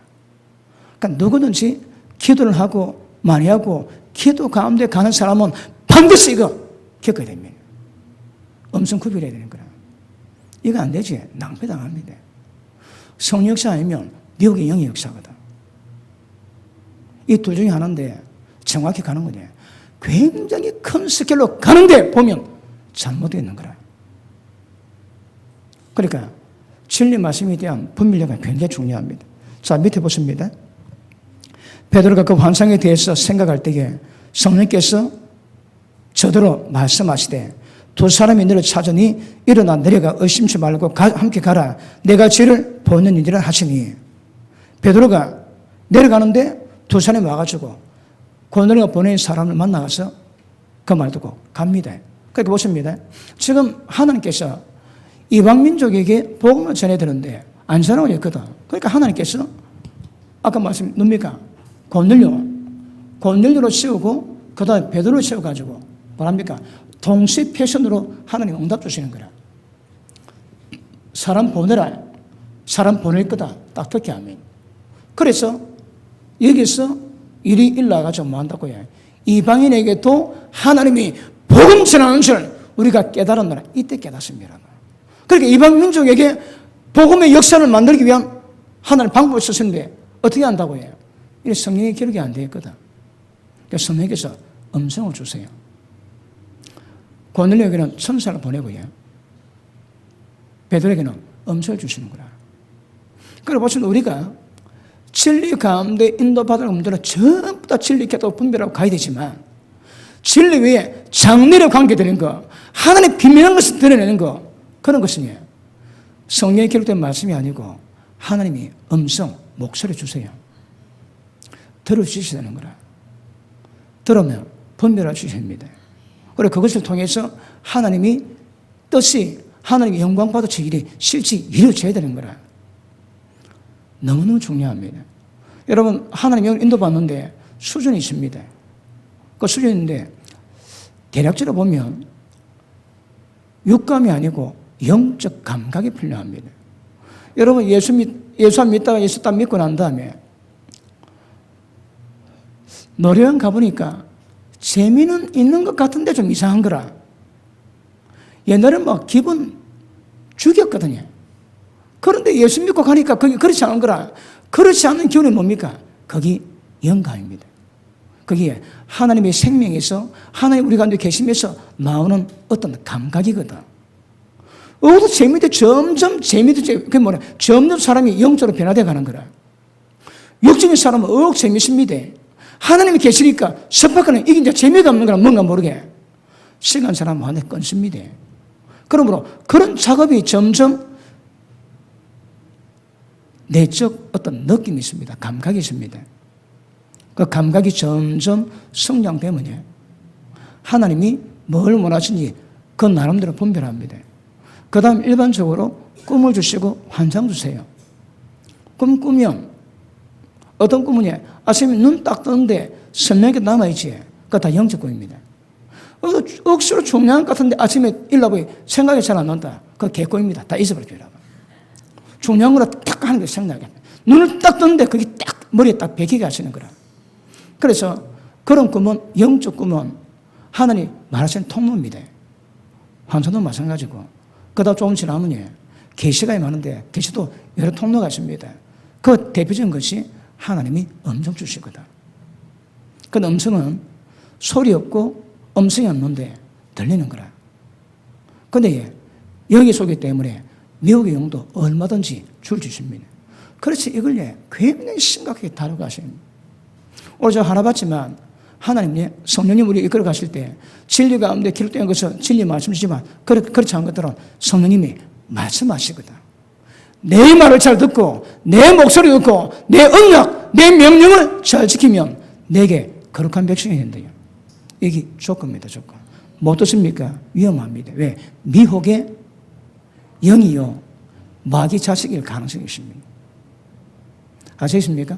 그러니까 누구든지 기도를 하고 많이 하고 기도 가운데 가는 사람은 반드시 이거 겪어야 됩니다. 음성 구별해야 되는 거라. 이거 안 되지. 낭패당합니다. 성령 역사 아니면 미국의 영의 역사거든. 이 둘 중에 하나인데 정확히 가는 거냐. 굉장히 큰 스케일로 가는데 보면 잘못되어 있는 거라. 그러니까 진리 말씀에 대한 분별력은 굉장히 중요합니다. 자, 밑에 보십니다. 베드로가 그 환상에 대해서 생각할 때에 성령께서 저더러 말씀하시되 두 사람이 너를 찾으니 일어나 내려가 의심치 말고 함께 가라. 내가 죄를 보는 일이라 하시니 베드로가 내려가는데 두 사람이 와가지고 고넬료가 보낸 사람을 만나서 그 말 듣고 갑니다. 그렇게 보십니다. 지금 하나님께서 이방민족에게 복음을 전해드는데 안 전하고 있거든. 그러니까 하나님께서 아까 말씀 뭡니까? 고넬료로 세우고 그 다음에 베드로를 세워가지고 뭐랍니까? 동시 패션으로 하나님 응답 주시는 거라. 사람 보내라. 사람 보낼 거다. 딱 그렇게 하면. 그래서 여기서 일이 일나가지고 뭐 한다고요? 이방인에게도 하나님이 복음 전하는 줄 우리가 깨달았노라. 이때 깨닫습니다. 그러니까 이방 민족에게 복음의 역사를 만들기 위한 하나님 방법을 쓰시는데 어떻게 한다고 해요? 이 성령의 기록이 안 되어 있거든. 그러니까 성령께서 음성을 주세요. 고넬료에게는 천사를 보내고요. 베드로에게는 음성을 주시는 거라. 그래 보시면 우리가 진리 가운데 인도받을 분들은 전부 다 진리 깨닫고 분별하고 가야 되지만 진리 외에 장래로 관계되는 거, 하나님의 비밀한 것을 드러내는 거, 그런 것은 성령에 기록된 말씀이 아니고 하나님이 음성, 목소리 주세요. 들어주셔야 되는 거라. 들으면 분별할 수 있습니다. 그리고 그것을 통해서 하나님이 뜻이 하나님의 영광 받으실 일이 실제 이루어져야 되는 거라. 너무너무 중요합니다. 여러분 하나님 영을 인도받는데 수준이 있습니다. 그 수준인데 대략적으로 보면 육감이 아니고 영적 감각이 필요합니다. 여러분 예수 믿다가 예수 딱 믿고 난 다음에 노래방 가보니까 재미는 있는 것 같은데 좀 이상한 거라. 옛날엔 막 기분 죽였거든요. 그런데 예수 믿고 가니까 그게 그렇지 않은 거라. 그렇지 않은 기운이 뭡니까? 거기 영감입니다. 거기에 하나님의 생명에서 하나님 우리 가운데 계시면서 나오는 어떤 감각이거든. 어디서 재미도 점점 그게 뭐냐? 점점 사람이 영적으로 변화되어 가는 거라. 육적인 사람은 재밌습니다. 하나님이 계시니까 섭박하는 이게 이제 재미가 없는 거라 뭔가 모르게. 시간 사람은 완전히 끊습니다. 그러므로 그런 작업이 점점 내적 어떤 느낌이 있습니다. 감각이 있습니다. 그 감각이 점점 성장되면요. 하나님이 뭘 원하시는지 그 나름대로 분별합니다. 그 다음 일반적으로 꿈을 주시고 환상 주세요. 꿈 꾸면 어떤 꿈이냐? 아침에 눈 딱 뜨는데 선명하게 남아있지. 그거 다 영적 꿈입니다. 억수로 중요한 것 같은데 아침에 일어나보니 생각이 잘 안 난다. 그거 개꿈입니다. 다 잊어버려요. 중요한 거라 딱 하는 게 생각이 안 나요. 눈을 딱 뜨는데 그게 딱 머리에 딱 베기게 하시는 거라. 그래서 그런 꿈은 영적 꿈은 하나님 말하시는 통로입니다. 환상도 마찬가지고. 그러다 조금 지나면 계시가 많은데 계시도 여러 통로가 있습니다. 그 대표적인 것이 하나님이 음성 주시거든. 그 음성은 소리 없고 음성이 없는데 들리는 거라. 그런데 영이 속이기 때문에 미혹의 영도 얼마든지 줄 주십니다. 그렇지 이걸 굉장히 심각하게 다루고 하십니다. 오늘 저 하나 봤지만 하나님 성령님 우리 이끌어 가실 때 진리 가운데 기록된 것은 진리 말씀이지만 그렇지 않은 것들은 성령님이 말씀하시거든. 내 말을 잘 듣고 내 목소리 듣고 내 언약 내 명령을 잘 지키면 내게 거룩한 백성이 된대요. 이게 조건입니다. 조건. 못 듣습니까? 위험합니다. 왜? 미혹의 영이요 마귀 자식일 가능성이 있습니다. 아시겠습니까?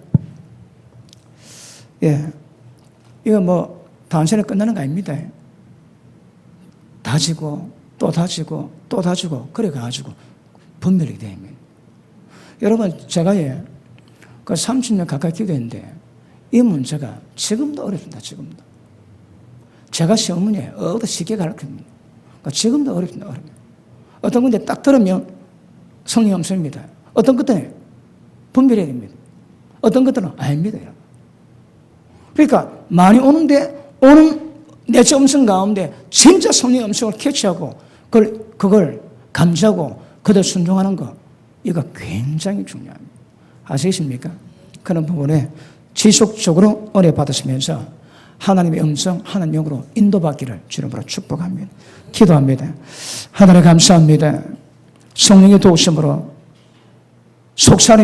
예, 이거 뭐 단순히 끝나는 거 아닙니다. 다지고 또 다지고 또 다지고 그래 가지고 분별이 됩니다. 여러분 제가 그 30년 가까이 기도했는데 이 문제가 지금도 어렵습니다. 지금도 제가 시어머니에 어디 쉽게 가르칩니다. 그러니까 지금도 어렵습니다. 어떤 건데 딱 들으면 성령 음성입니다. 어떤 것들은 분별해야 됩니다. 어떤 것들은 아닙니다. 그러니까 많이 오는데 오는 내적 음성 가운데 진짜 성령의 음성을 캐치하고 그걸 감지하고 그대로 순종하는 것, 이거 굉장히 중요합니다. 아시겠습니까? 그런 부분에 지속적으로 은혜 받으시면서 하나님의 음성, 하나님의 영으로 인도받기를 주님으로 축복합니다. 기도합니다. 하나님 감사합니다. 성령의 도우심으로 속사람이